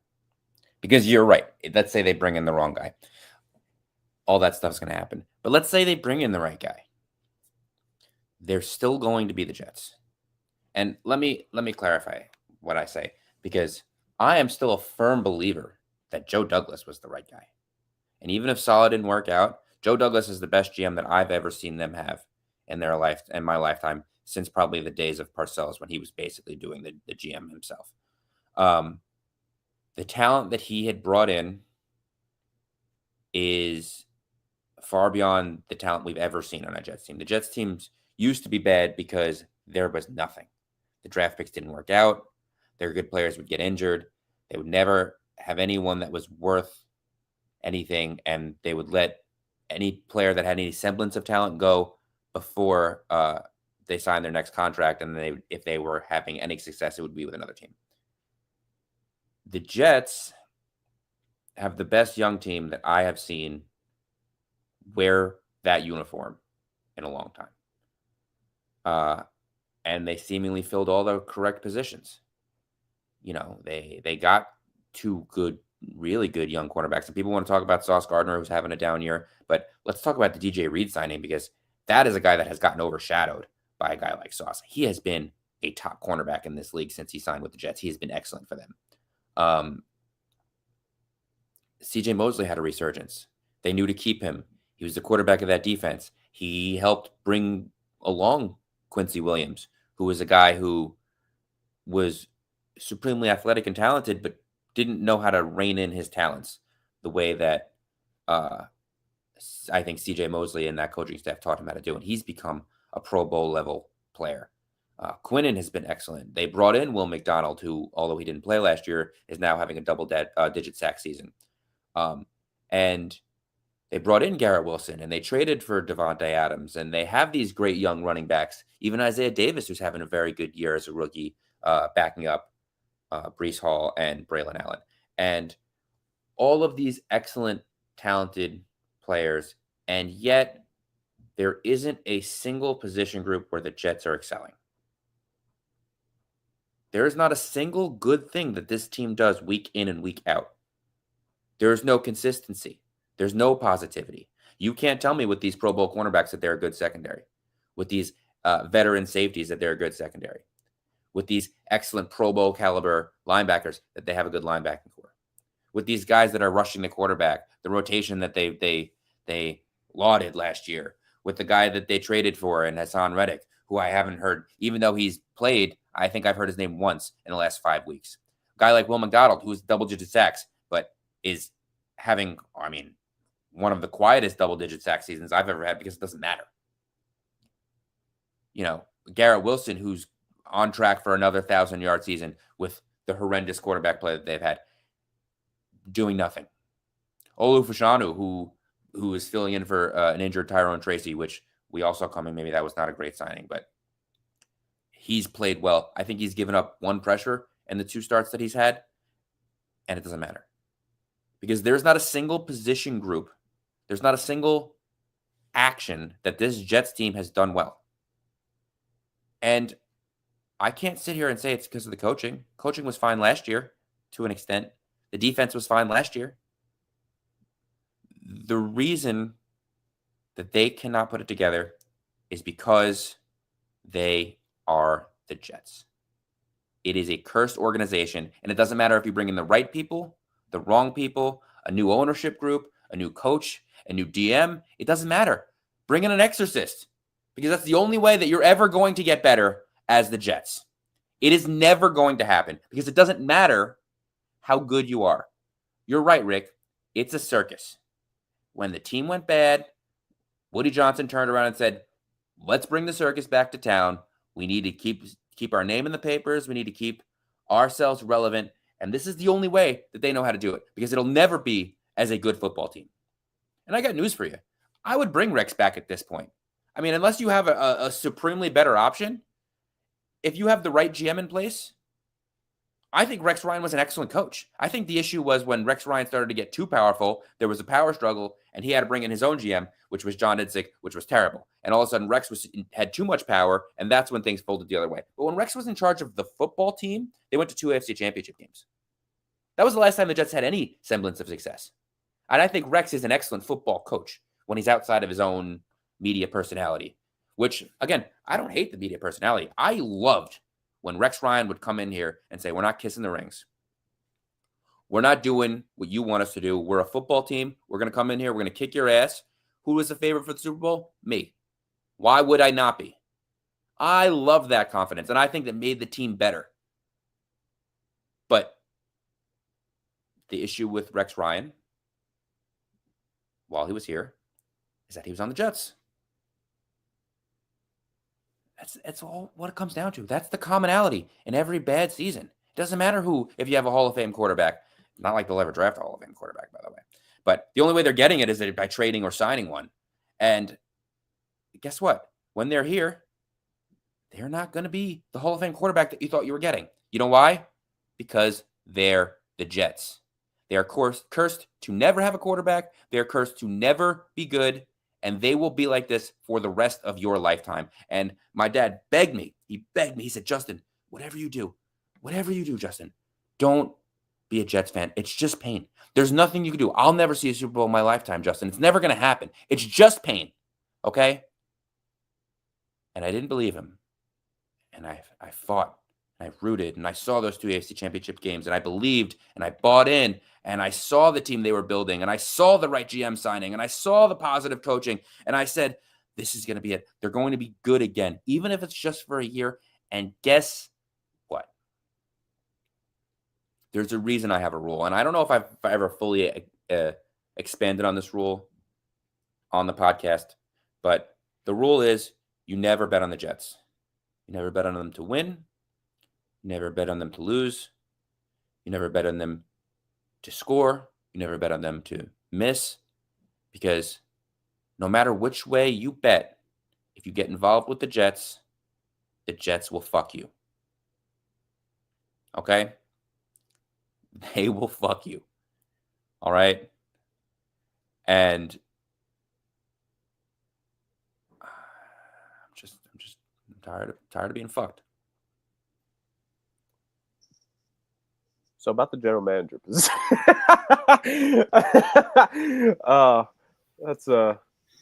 Because you're right. Let's say they bring in the wrong guy. All that stuff's going to happen. But let's say they bring in the right guy. They're still going to be the Jets. And let me clarify what I say, because I am still a firm believer that Joe Douglas was the right guy. And even if Saleh didn't work out, Joe Douglas is the best GM that I've ever seen them have in their life, in my lifetime, since probably the days of Parcells when he was basically doing the GM himself. The talent that he had brought in is far beyond the talent we've ever seen on a Jets team. The Jets teams used to be bad because there was nothing. The draft picks didn't work out. Their good players would get injured. They would never have anyone that was worth anything, and they would let any player that had any semblance of talent go before they signed their next contract, and then if they were having any success, it would be with another team. The Jets have the best young team that I have seen wear that uniform in a long time. And they seemingly filled all the correct positions. You know, they got two good, really good young cornerbacks. And people want to talk about Sauce Gardner, who's having a down year. But let's talk about the DJ Reed signing, because that is a guy that has gotten overshadowed by a guy like Sauce. He has been a top cornerback in this league since he signed with the Jets. He has been excellent for them. CJ Mosley had a resurgence. They knew to keep him. He was the quarterback of that defense. He helped bring along Quincy Williams, who was a guy who was supremely athletic and talented, but didn't know how to rein in his talents the way that I think CJ Mosley and that coaching staff taught him how to do. And he's become a Pro Bowl level player. Quinnen has been excellent. They brought in Will McDonald, who, although he didn't play last year, is now having a double-digit sack season. And they brought in Garrett Wilson, and they traded for Devontae Adams, and they have these great young running backs. Even Isaiah Davis, who's having a very good year as a rookie, backing up Breece Hall and Braylon Allen. And all of these excellent, talented players, and yet there isn't a single position group where the Jets are excelling. There is not a single good thing that this team does week in and week out. There is no consistency. There's no positivity. You can't tell me with these Pro Bowl cornerbacks that they're a good secondary, with these veteran safeties that they're a good secondary, with these excellent Pro Bowl caliber linebackers that they have a good linebacking core, with these guys that are rushing the quarterback, the rotation that they lauded last year, with the guy that they traded for and Hassan Reddick, who I haven't heard, even though he's played, I think I've heard his name once in the last 5 weeks. A guy like Will McDonald, who's double-digit sacks, but is having, one of the quietest double-digit sack seasons I've ever had, because it doesn't matter. You know, Garrett Wilson, who's on track for another 1,000-yard season with the horrendous quarterback play that they've had, doing nothing. Olu Fashanu, who is filling in for an injured Tyrone Tracy, which we all saw coming. Maybe that was not a great signing, but he's played well. I think he's given up one pressure in the 2 starts that he's had, and it doesn't matter. Because there's not a single position group, there's not a single action that this Jets team has done well. And I can't sit here and say it's because of the coaching. Coaching was fine last year to an extent. The defense was fine last year. The reason that they cannot put it together is because they are the Jets. It is a cursed organization, and it doesn't matter if you bring in the right people, the wrong people, a new ownership group, a new coach, a new DM. It doesn't matter. Bring in an exorcist, because that's the only way that you're ever going to get better as the Jets. It is never going to happen, because it doesn't matter how good you are. You're right, Rick. It's a circus. When the team went bad, Woody Johnson turned around and said, let's bring the circus back to town. We need to keep our name in the papers. We need to keep ourselves relevant. And this is the only way that they know how to do it, because it'll never be as a good football team. And I got news for you. I would bring Rex back at this point. I mean, unless you have a supremely better option, if you have the right GM in place, I think Rex Ryan was an excellent coach. I think the issue was when Rex Ryan started to get too powerful, there was a power struggle, and he had to bring in his own GM, which was John Idzik, which was terrible. And all of a sudden, Rex had too much power, and that's when things folded the other way. But when Rex was in charge of the football team, they went to 2 AFC championship games. That was the last time the Jets had any semblance of success. And I think Rex is an excellent football coach when he's outside of his own media personality, which, again, I don't hate the media personality. I loved when Rex Ryan would come in here and say, we're not kissing the rings. We're not doing what you want us to do. We're a football team. We're going to come in here. We're going to kick your ass. Who was the favorite for the Super Bowl? Me. Why would I not be? I love that confidence, and I think that made the team better. But the issue with Rex Ryan, while he was here, is that he was on the Jets. That's all what it comes down to. That's the commonality in every bad season. It doesn't matter if you have a Hall of Fame quarterback. Not like they'll ever draft a Hall of Fame quarterback, by the way. But the only way they're getting it is by trading or signing one. And guess what? When they're here, they're not going to be the Hall of Fame quarterback that you thought you were getting. You know why? Because they're the Jets. They are cursed to never have a quarterback. They're cursed to never be good. And they will be like this for the rest of your lifetime. And my dad begged me. He begged me. He said, Justin, whatever you do, Justin, don't be a Jets fan. It's just pain. There's nothing you can do. I'll never see a Super Bowl in my lifetime, Justin. It's never going to happen. It's just pain. Okay? And I didn't believe him. And I fought. And I rooted. And I saw those 2 AFC Championship games. And I believed. And I bought in. And I saw the team they were building. And I saw the right GM signing. And I saw the positive coaching. And I said, this is going to be it. They're going to be good again, even if it's just for a year. And guess what? There's a reason I have a rule. And I don't know if I've ever fully expanded on this rule on the podcast. But the rule is you never bet on the Jets. You never bet on them to win. You never bet on them to lose. You never bet on them to score. You never bet on them to miss, because no matter which way you bet, if you get involved with the Jets will fuck you. Okay? They will fuck you. All right? And I'm tired of being fucked. So about the general manager position. That's Sorry,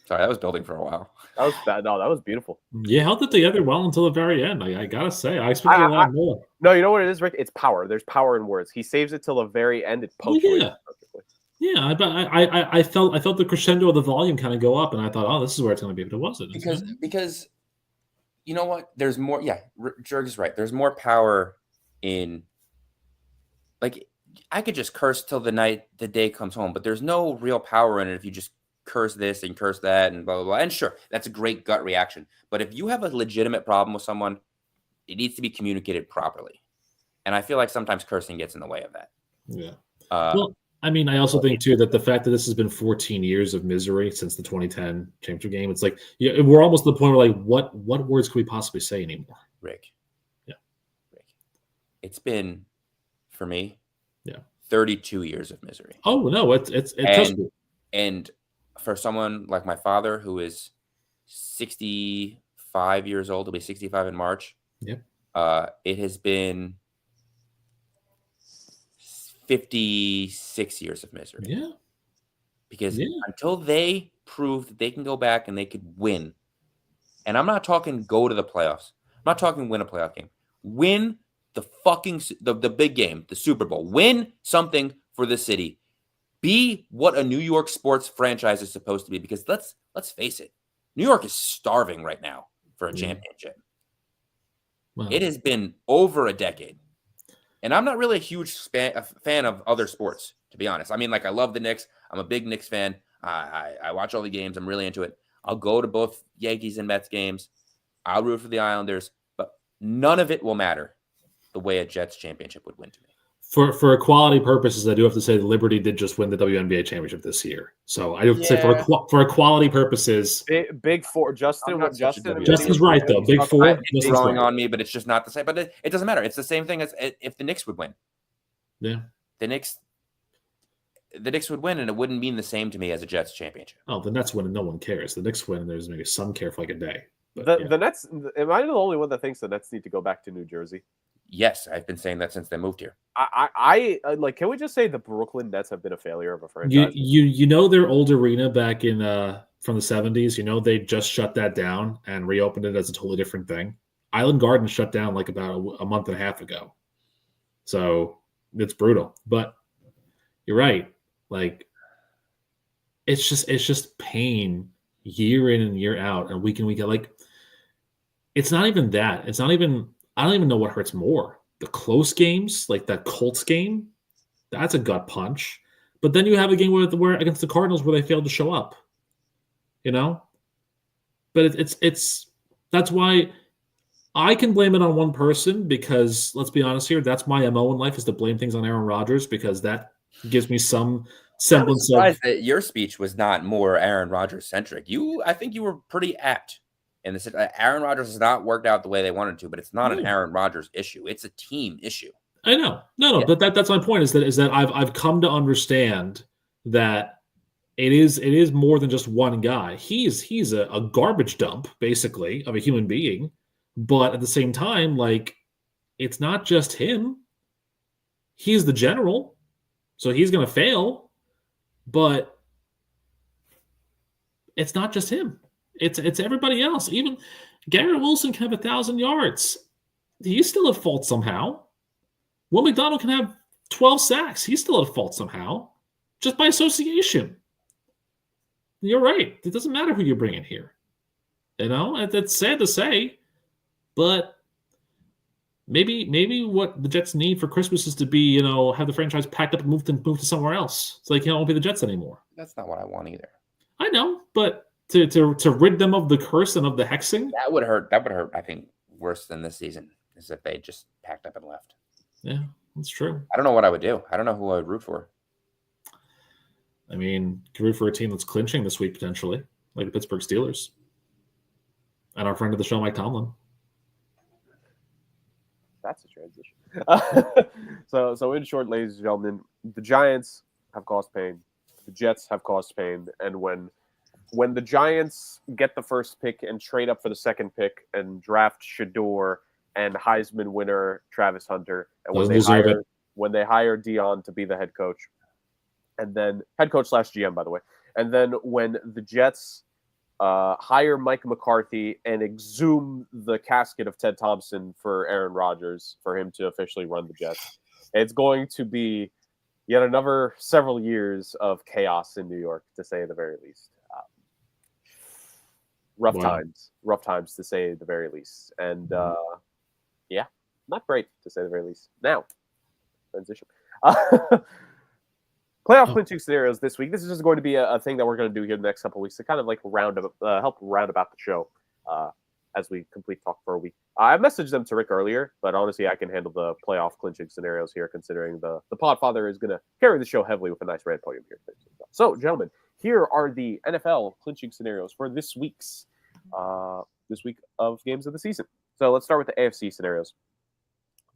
that was building for a while. That was bad. No, that was beautiful. You held it together well until the very end. I gotta say, I expected a lot more. No, you know what it is, Rick? It's power. There's power in words. He saves it till the very end. It punctuates perfectly. Yeah, but I felt the crescendo of the volume kind of go up, and I thought, oh, this is where it's going to be, but it wasn't. Because you know what? There's more. Yeah, Jerg is right. There's more power in. Like, I could just curse till the day comes home, but there's no real power in it if you just curse this and curse that and blah, blah, blah. And sure, that's a great gut reaction. But if you have a legitimate problem with someone, it needs to be communicated properly. And I feel like sometimes cursing gets in the way of that. Yeah. Well, I mean, I also think, too, that the fact that this has been 14 years of misery since the 2010 championship game, it's like, we're almost to the point where, like, what words can we possibly say anymore? Rick. Yeah. Rick. It's been, for me, 32 years of misery. Oh no, and for someone like my father, who is 65 years old, he'll be 65 in March. Yep. It has been 56 years of misery. Yeah. Because until they prove that they can go back and they could win, and I'm not talking go to the playoffs. I'm not talking win a playoff game. Win the fucking the big game, the Super Bowl. Win something for the city. Be what a New York sports franchise is supposed to be. Because let's face it, New York is starving right now for a championship. Wow. It has been over a decade, and I'm not really a huge fan of other sports, to be honest. I mean, like, I love the Knicks. I'm a big Knicks fan. I watch all the games. I'm really into it. I'll go to both Yankees and Mets games. I'll root for the Islanders, but none of it will matter the way a Jets championship would win to me. For equality purposes, I do have to say the Liberty did just win the WNBA championship this year. So I would say for equality purposes, Big Four. Justin's right though. Big Four. It's growing on me, but it's just not the same. But it doesn't matter. It's the same thing as if the Knicks would win. Yeah. The Knicks would win, and it wouldn't mean the same to me as a Jets championship. Oh, the Nets win and no one cares. The Knicks win and there's maybe some care for like a day. But the Nets, am I the only one that thinks the Nets need to go back to New Jersey? Yes, I've been saying that since they moved here. I like. Can we just say the Brooklyn Nets have been a failure of a franchise? You know their old arena back in from the 70s. You know they just shut that down and reopened it as a totally different thing. Island Garden shut down like about a month and a half ago. So it's brutal. But you're right. Like it's just pain year in and year out and week in, week out. Like it's not even that. It's not even. I don't even know what hurts more. The close games, like that Colts game, that's a gut punch. But then you have a game where against the Cardinals where they failed to show up. You know, but it's that's why I can blame it on one person because let's be honest here, that's my MO in life is to blame things on Aaron Rodgers because that gives me some I was semblance surprised of that your speech was not more Aaron Rodgers centric. I think you were pretty apt in this. Aaron Rodgers has not worked out the way they wanted to, but it's not an Aaron Rodgers issue. It's a team issue. I know. No, but that's my point is that I've come to understand that it is more than just one guy. He's a garbage dump, basically, of a human being. But at the same time, like, it's not just him. He's the general, so he's going to fail. But it's not just him. It's everybody else. Even Garrett Wilson can have 1,000 yards. He's still at fault somehow. Will McDonald can have 12 sacks. He's still at fault somehow, just by association. You're right. It doesn't matter who you bring in here. You know, it's sad to say, but maybe what the Jets need for Christmas is to be, have the franchise packed up and move to somewhere else. It's like, won't be the Jets anymore. That's not what I want either. I know, but to rid them of the curse and of the hexing, that would hurt. That would hurt. I think worse than this season is if they just packed up and left. Yeah, that's true. I don't know what I would do. I don't know who I would root for. I mean, you can root for a team that's clinching this week potentially, like the Pittsburgh Steelers, and our friend of the show, Mike Tomlin. That's a transition. So in short, ladies and gentlemen, the Giants have caused pain. The Jets have caused pain. And when the Giants get the first pick and trade up for the second pick and draft Shador and Heisman winner Travis Hunter, and when they hire Dion to be the head coach, and then head coach / GM, by the way, and then when the Jets hire Mike McCarthy and exhume the casket of Ted Thompson for Aaron Rodgers for him to officially run the Jets, it's going to be yet another several years of chaos in New York, to say the very least. Rough times to say the very least. And yeah, not great to say the very least. Now, transition. Playoff clinching scenarios this week. This is just going to be a thing that we're going to do here the next couple of weeks to kind of like help round about the show as we complete talk for a week. I messaged them to Rick earlier, but honestly, I can handle the playoff clinching scenarios here, considering the Podfather is going to carry the show heavily with a nice Rant Podium here. So, gentlemen, here are the NFL clinching scenarios for this week of games of the season. So let's start with the AFC scenarios.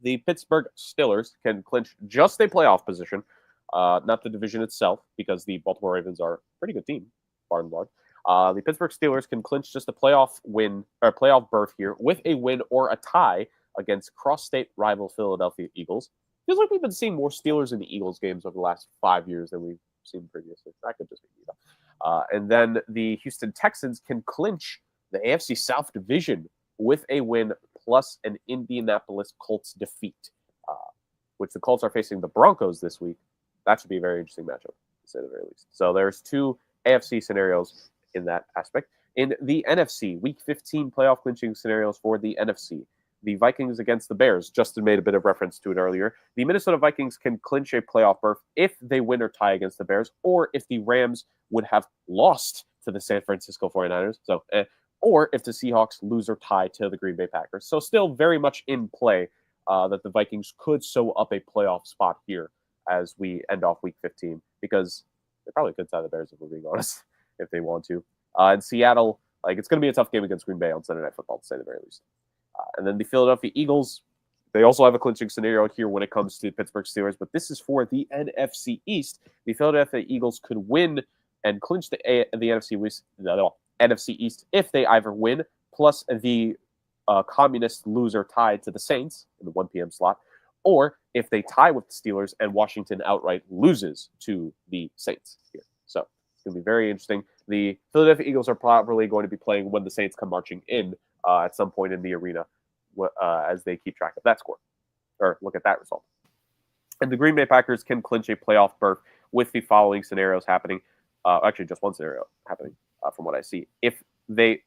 The Pittsburgh Steelers can clinch just a playoff position, not the division itself, because the Baltimore Ravens are a pretty good team, bar and large. The Pittsburgh Steelers can clinch just a playoff win or playoff berth here with a win or a tie against cross-state rival Philadelphia Eagles. Feels like we've been seeing more Steelers in the Eagles games over the last 5 years than we've seen previously. That could just be me, though. And then the Houston Texans can clinch the AFC South division with a win plus an Indianapolis Colts defeat, which the Colts are facing the Broncos this week. That should be a very interesting matchup, to say the very least. So there's two AFC scenarios in that aspect. In the NFC, Week 15 playoff clinching scenarios for the NFC. The Vikings against the Bears. Justin made a bit of reference to it earlier. The Minnesota Vikings can clinch a playoff berth if they win or tie against the Bears, or if the Rams would have lost to the San Francisco 49ers. Or if the Seahawks lose or tie to the Green Bay Packers. So still very much in play that the Vikings could sew up a playoff spot here as we end off Week 15, because they probably could tie the Bears, if we're being honest, if they want to. In Seattle, it's going to be a tough game against Green Bay on Sunday Night Football, to say the very least. And then the Philadelphia Eagles, they also have a clinching scenario here when it comes to the Pittsburgh Steelers, but this is for the NFC East. The Philadelphia Eagles could win and clinch the NFC East if they either win, plus the communist loser tied to the Saints in the 1 p.m. slot, or if they tie with the Steelers and Washington outright loses to the Saints here. So it's going to be very interesting. The Philadelphia Eagles are probably going to be playing when the Saints come marching in at some point in the arena as they keep track of that score or look at that result. And the Green Bay Packers can clinch a playoff berth with the following scenarios happening. Actually, just one scenario happening from what I see. If they,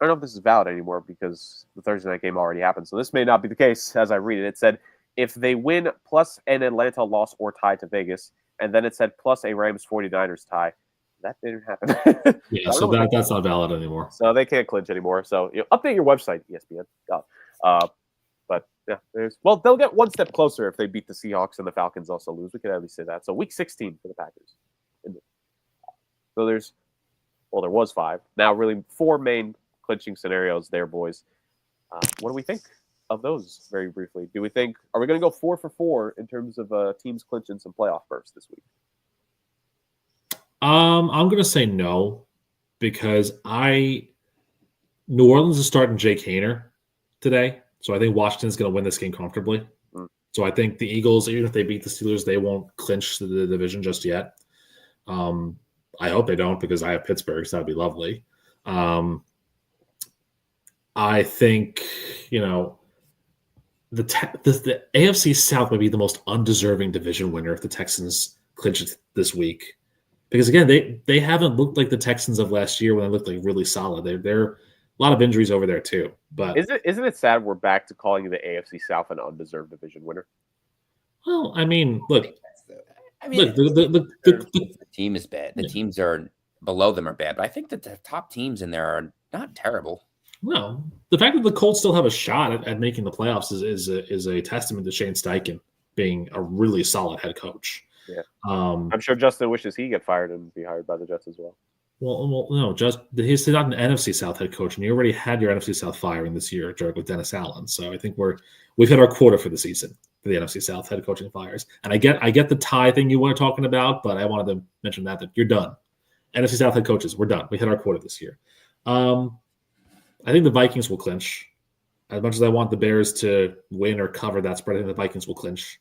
don't know if this is valid anymore because the Thursday night game already happened. So this may not be the case as I read it. It said if they win plus an Atlanta loss or tie to Vegas, and then it said plus a Rams 49ers tie. That didn't happen. Yeah, so that's not valid anymore. So they can't clinch anymore. So update your website, ESPN. But yeah, they'll get one step closer if they beat the Seahawks and the Falcons also lose. We could at least say that. So week 16 for the Packers. So there was 5. Now really 4 main clinching scenarios there, boys. What do we think of those very briefly? Are we going to go 4 for 4 in terms of teams clinching some playoff berths this week? I'm going to say no because New Orleans is starting Jake Haener today. So I think Washington's going to win this game comfortably. So I think the Eagles, even if they beat the Steelers, they won't clinch the division just yet. I hope they don't because I have Pittsburgh, so that'd be lovely. I think, the AFC South might be the most undeserving division winner if the Texans clinch it this week. Because, again, they haven't looked like the Texans of last year when they looked like really solid. They're a lot of injuries over there, too. But isn't it sad we're back to calling the AFC South an undeserved division winner? Well, I mean, look. The team is bad. The teams are below them are bad. But I think that the top teams in there are not terrible. No. The fact that the Colts still have a shot at making the playoffs is a testament to Shane Steichen being a really solid head coach. Yeah. I'm sure Justin wishes he get fired and be hired by the Jets as well. Well, no, he's not an NFC South head coach, and you already had your NFC South firing this year, Jerk, with Dennis Allen. So I think we've hit our quota for the season for the NFC South head coaching fires. And I get the tie thing you were talking about, but I wanted to mention that you're done. NFC South head coaches, we're done. We hit our quota this year. I think the Vikings will clinch. As much as I want the Bears to win or cover that spread, I think the Vikings will clinch.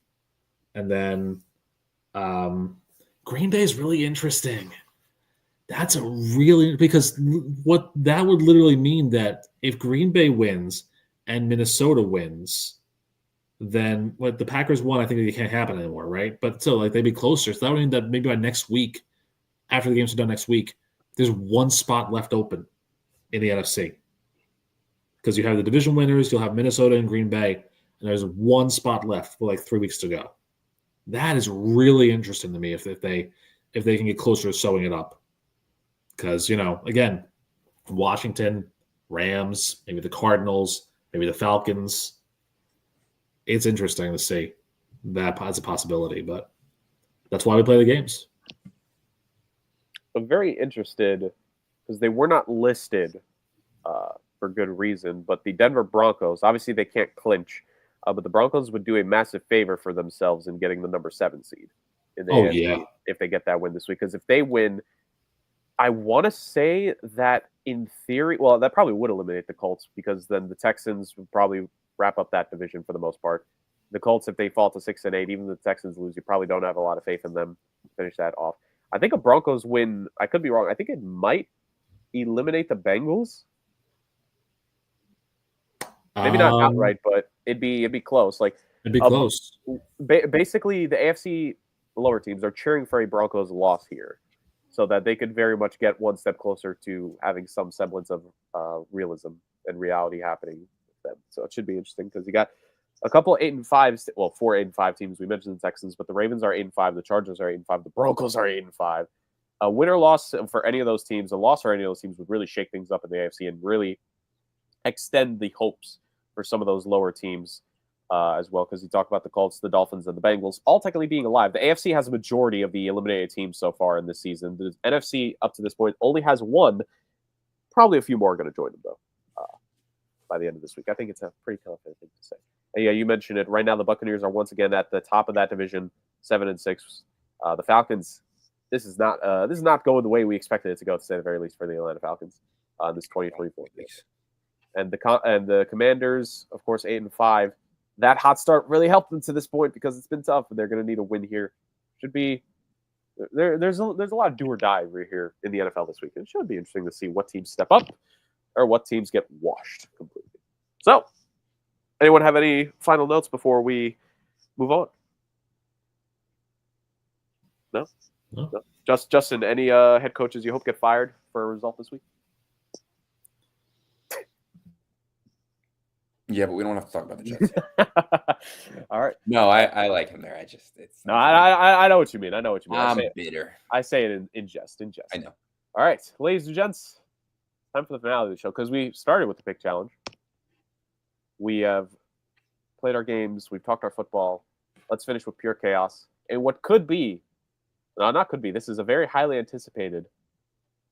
And then Green Bay is really interesting. That's because what that would literally mean that if Green Bay wins and Minnesota wins, then what the Packers won, I think it can't happen anymore, right? But still, they'd be closer. So that would mean that maybe by next week, after the games are done next week, there's one spot left open in the NFC. Because you have the division winners, you'll have Minnesota and Green Bay, and there's one spot left with 3 weeks to go. That is really interesting to me if they can get closer to sewing it up. Because, again, Washington, Rams, maybe the Cardinals, maybe the Falcons. It's interesting to see that as a possibility, but that's why we play the games. I'm very interested because they were not listed for good reason, but the Denver Broncos, obviously they can't clinch, but the Broncos would do a massive favor for themselves in getting the number 7 seed in the AFC if they get that win this week. Because if they win, I want to say that in theory, well, that probably would eliminate the Colts because then the Texans would probably wrap up that division for the most part. The Colts, if they fall to 6-8, even if the Texans lose, you probably don't have a lot of faith in them to finish that off. I think a Broncos win, I could be wrong, I think it might eliminate the Bengals. Maybe not outright, but it'd be close. It'd be close. Basically, the AFC lower teams are cheering for a Broncos loss here, so that they could very much get one step closer to having some semblance of realism and reality happening with them. So it should be interesting because you got a couple 8-5, well, 4 8-5 teams. We mentioned the Texans, but the Ravens are 8-5, the Chargers are 8-5, the Broncos are 8-5. A win or loss for any of those teams, a loss for any of those teams would really shake things up in the AFC and really extend the hopes for some of those lower teams as well, because you talk about the Colts, the Dolphins, and the Bengals, all technically being alive. The AFC has a majority of the eliminated teams so far in this season. The NFC, up to this point, only has one. Probably a few more are going to join them, though, by the end of this week. I think it's a pretty confident thing to say. And yeah, you mentioned it. Right now, the Buccaneers are once again at the top of that division, 7-6. The Falcons, this is not going the way we expected it to go, to say the very least, for the Atlanta Falcons this 2024 season. And the Commanders, of course, 8-5. That hot start really helped them to this point because it's been tough. They're going to need a win here. Should be there's a lot of do or die right here in the NFL this week. It should be interesting to see what teams step up or what teams get washed completely. So, anyone have any final notes before we move on? No. Justin, any head coaches you hope get fired for a result this week? Yeah, but we don't have to talk about the Jets. All right. No, I like him there. I know what you mean. I know what you mean. I'm bitter. I say it in jest. In jest. I know. All right, ladies and gents, time for the finale of the show because we started with the pick challenge. We have played our games. We've talked our football. Let's finish with pure chaos. And what could be, no, not could be, this is a very highly anticipated,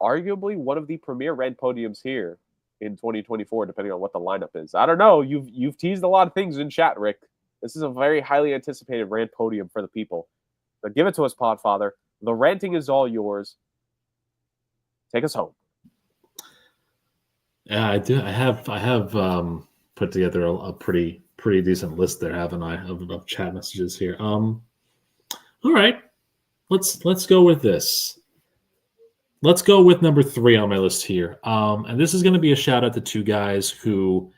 arguably one of the premier Rant Podiums here in 2024, depending on what the lineup is. I don't know. You've teased a lot of things in chat, Rick. This is a very highly anticipated Rant Podium for the people. So give it to us, Podfather. The ranting is all yours. Take us home. Yeah, I do. I have put together a pretty decent list there, haven't I, of chat messages here. All right, let's go with this. Let's go with number 3 on my list here. And this is going to be a shout out to 2 guys who,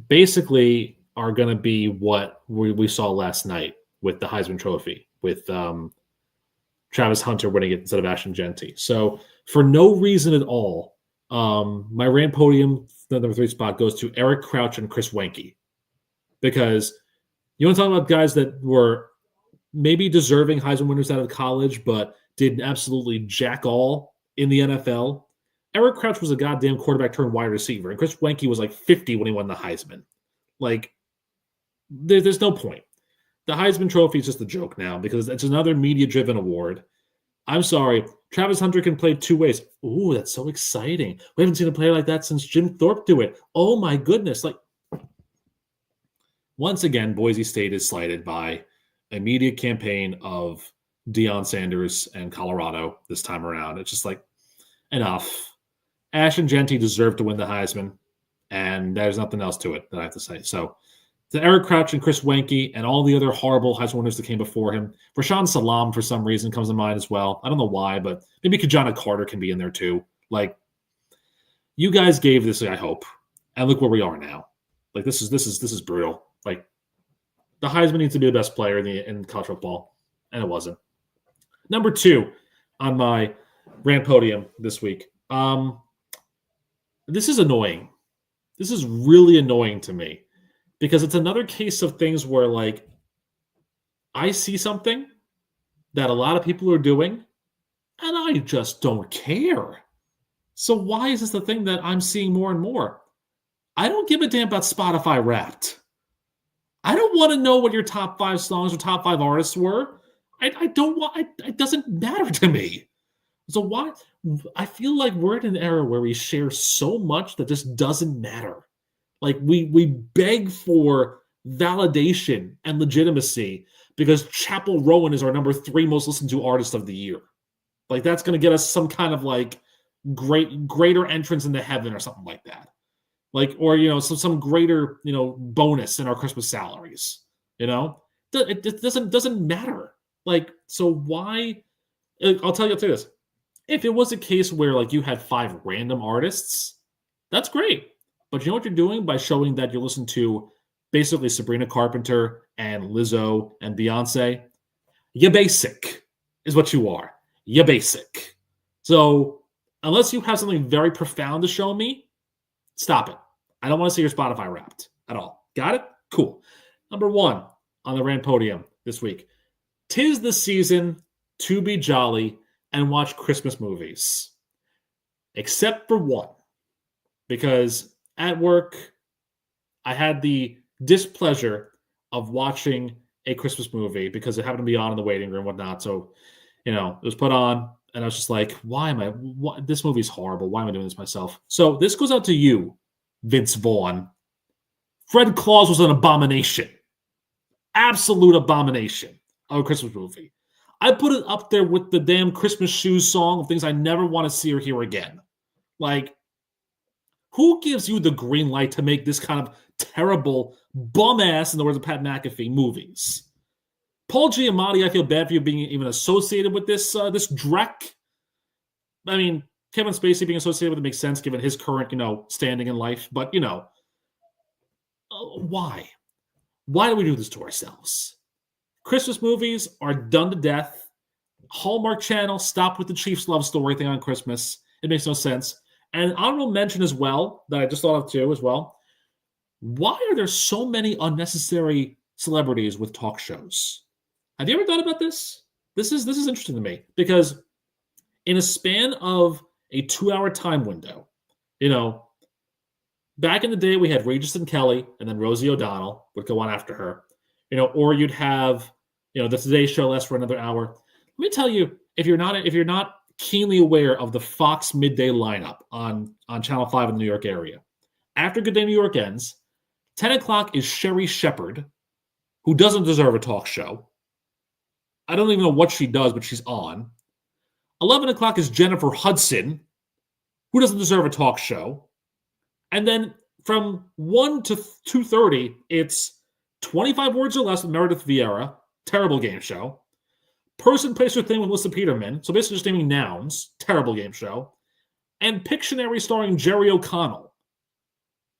basically are going to be what we saw last night with the Heisman Trophy with Travis Hunter winning it instead of Ashton Genty. So for no reason at all, my Rant Podium, the number 3 spot, goes to Eric Crouch and Chris Wenke. Because you want to talk about guys that were maybe deserving Heisman winners out of college, but did absolutely jack all in the NFL. Eric Crouch was a goddamn quarterback turned wide receiver, and Chris Wenke was like 50 when he won the Heisman. Like, there's no point. The Heisman Trophy is just a joke now because it's another media-driven award. I'm sorry. Travis Hunter can play 2 ways. Ooh, that's so exciting. We haven't seen a player like that since Jim Thorpe do it. Oh, my goodness. Like, once again, Boise State is slighted by a media campaign of Deion Sanders and Colorado this time around. It's just like, enough. Ashton Genty deserved to win the Heisman, and there's nothing else to it that I have to say. So, to Eric Crouch and Chris Wenke and all the other horrible Heisman winners that came before him. Rashawn Salam, for some reason, comes to mind as well. I don't know why, but maybe Kajana Carter can be in there too. Like, you guys gave this, I hope, and look where we are now. Like, this is brutal. Like, the Heisman needs to be the best player in college football, and it wasn't. Number 2 on my Rant Podium this week. This is annoying. This is really annoying to me. Because it's another case of things where, like, I see something that a lot of people are doing, and I just don't care. So why is this the thing that I'm seeing more and more? I don't give a damn about Spotify Wrapped. I don't want to know what your top 5 songs or top 5 artists were. I don't want. It doesn't matter to me. So why? I feel like we're in an era where we share so much that just doesn't matter. Like, we beg for validation and legitimacy because Chappell Rowan is our number 3 most listened to artist of the year. Like, that's going to get us some kind of, like, greater entrance into heaven or something like that. Like, or, some greater, bonus in our Christmas salaries, It doesn't matter. Like, so why? I'll tell you this. If it was a case where, like, you had 5 random artists, that's great. But you know what you're doing by showing that you listen to basically Sabrina Carpenter and Lizzo and Beyonce? You're basic is what you are. You're basic. So unless you have something very profound to show me, stop it. I don't want to see your Spotify Wrapped at all. Got it? Cool. Number 1 on the Rant Podium this week. 'Tis the season to be jolly and watch Christmas movies. Except for one. Because at work, I had the displeasure of watching a Christmas movie because it happened to be on in the waiting room and whatnot. So, it was put on, and I was just like, this movie's horrible. Why am I doing this myself? So this goes out to you, Vince Vaughn. Fred Claus was an abomination. Absolute abomination of a Christmas movie. I put it up there with the damn Christmas Shoes song of things I never want to see or hear again. Like, who gives you the green light to make this kind of terrible, bum-ass, in the words of Pat McAfee, movies? Paul Giamatti, I feel bad for you being even associated with this dreck. I mean, Kevin Spacey being associated with it makes sense given his current, standing in life. But, why? Why do we do this to ourselves? Christmas movies are done to death. Hallmark Channel stopped with the Chiefs love story thing on Christmas. It makes no sense. And honorable mention as well, that I just thought of too as well, why are there so many unnecessary celebrities with talk shows? Have you ever thought about this? This is interesting to me because in a span of a 2-hour time window, back in the day we had Regis and Kelly, and then Rosie O'Donnell would go on after her, or you'd have, the Today Show lasts for another hour. Let me tell you, if you're not keenly aware of the Fox midday lineup on Channel 5 in the New York area, after Good Day New York ends, 10 o'clock is Sherry Shepherd, who doesn't deserve a talk show. I don't even know what she does, but she's on. 11 o'clock is Jennifer Hudson, who doesn't deserve a talk show. And then from 1 to 2:30, it's 25 Words or Less with Meredith Vieira, terrible game show. Person, Place, or Thing with Melissa Peterman, so basically just naming nouns, terrible game show. And Pictionary starring Jerry O'Connell.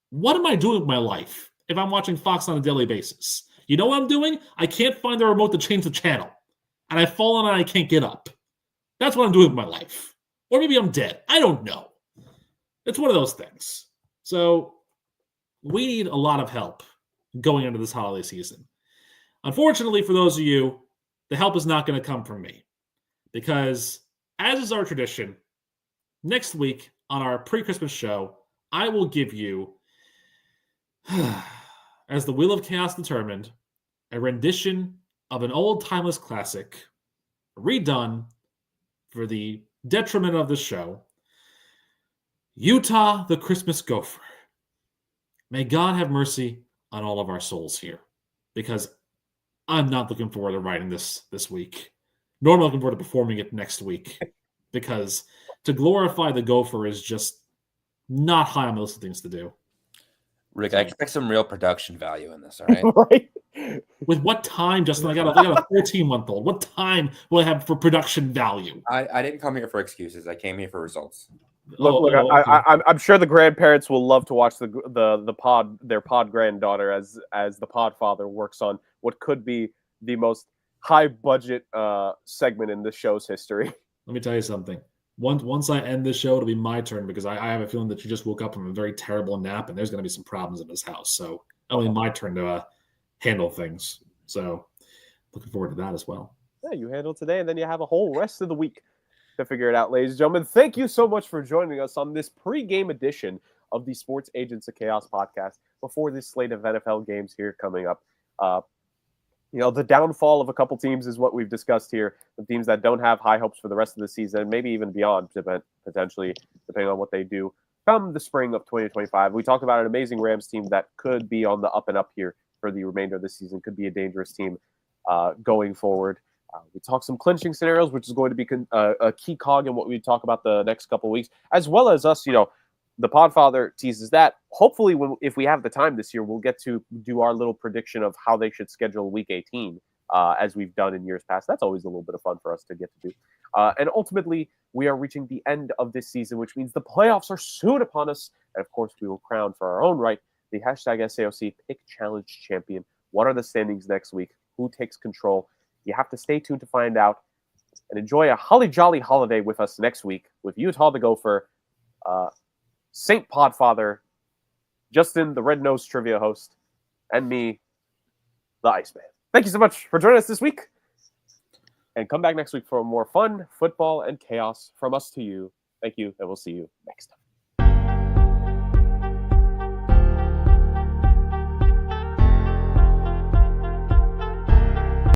What am I doing with my life if I'm watching Fox on a daily basis? You know what I'm doing? I can't find the remote to change the channel. And I've fallen and I can't get up. That's what I'm doing with my life. Or maybe I'm dead. I don't know. It's one of those things. So we need a lot of help going into this holiday season. Unfortunately, for those of you, the help is not going to come from me. Because, as is our tradition, next week on our pre-Christmas show, I will give you, as the Wheel of Chaos determined, a rendition of an old timeless classic, redone for the detriment of the show, Utah the Christmas Gopher. May God have mercy on all of our souls here, because I'm not looking forward to writing this week, nor am I looking forward to performing it next week, because to glorify the Gopher is just not high on the list of things to do. Rick, I expect some real production value in this, all right? Right? With what time, Justin? I got a 14-month-old. What time will I have for production value? I didn't come here for excuses. I came here for results. Look, Okay. I'm sure the grandparents will love to watch their pod granddaughter as the pod father works on what could be the most high budget segment in the show's history. Let me tell you something. Once I end this show, it'll be my turn, because I have a feeling that you just woke up from a very terrible nap and there's going to be some problems in this house. So it'll be my turn to handle things. So looking forward to that as well. Yeah, you handle today, and then you have a whole rest of the week to figure it out, ladies and gentlemen. Thank you so much for joining us on this pre-game edition of the Sports Agents of Chaos podcast before this slate of NFL games here coming up. The downfall of a couple teams is what we've discussed here. The teams that don't have high hopes for the rest of the season, maybe even beyond, potentially, depending on what they do come the spring of 2025. We talked about an amazing Rams team that could be on the up and up here for the remainder of the season, could be a dangerous team going forward. We talk some clinching scenarios, which is going to be a key cog in what we talk about the next couple of weeks, as well as us, the Podfather teases that. Hopefully, if we have the time this year, we'll get to do our little prediction of how they should schedule Week 18, as we've done in years past. That's always a little bit of fun for us to get to do. And ultimately, we are reaching the end of this season, which means the playoffs are soon upon us. And of course, we will crown for our own right the #SAOC Pick Challenge champion. What are the standings next week? Who takes control? You have to stay tuned to find out, and enjoy a holly jolly holiday with us next week with Utah the Gopher, Saint Podfather, Justin the Red Nose Trivia host, and me, the Iceman. Thank you so much for joining us this week, and come back next week for more fun, football, and chaos from us to you. Thank you, and we'll see you next time.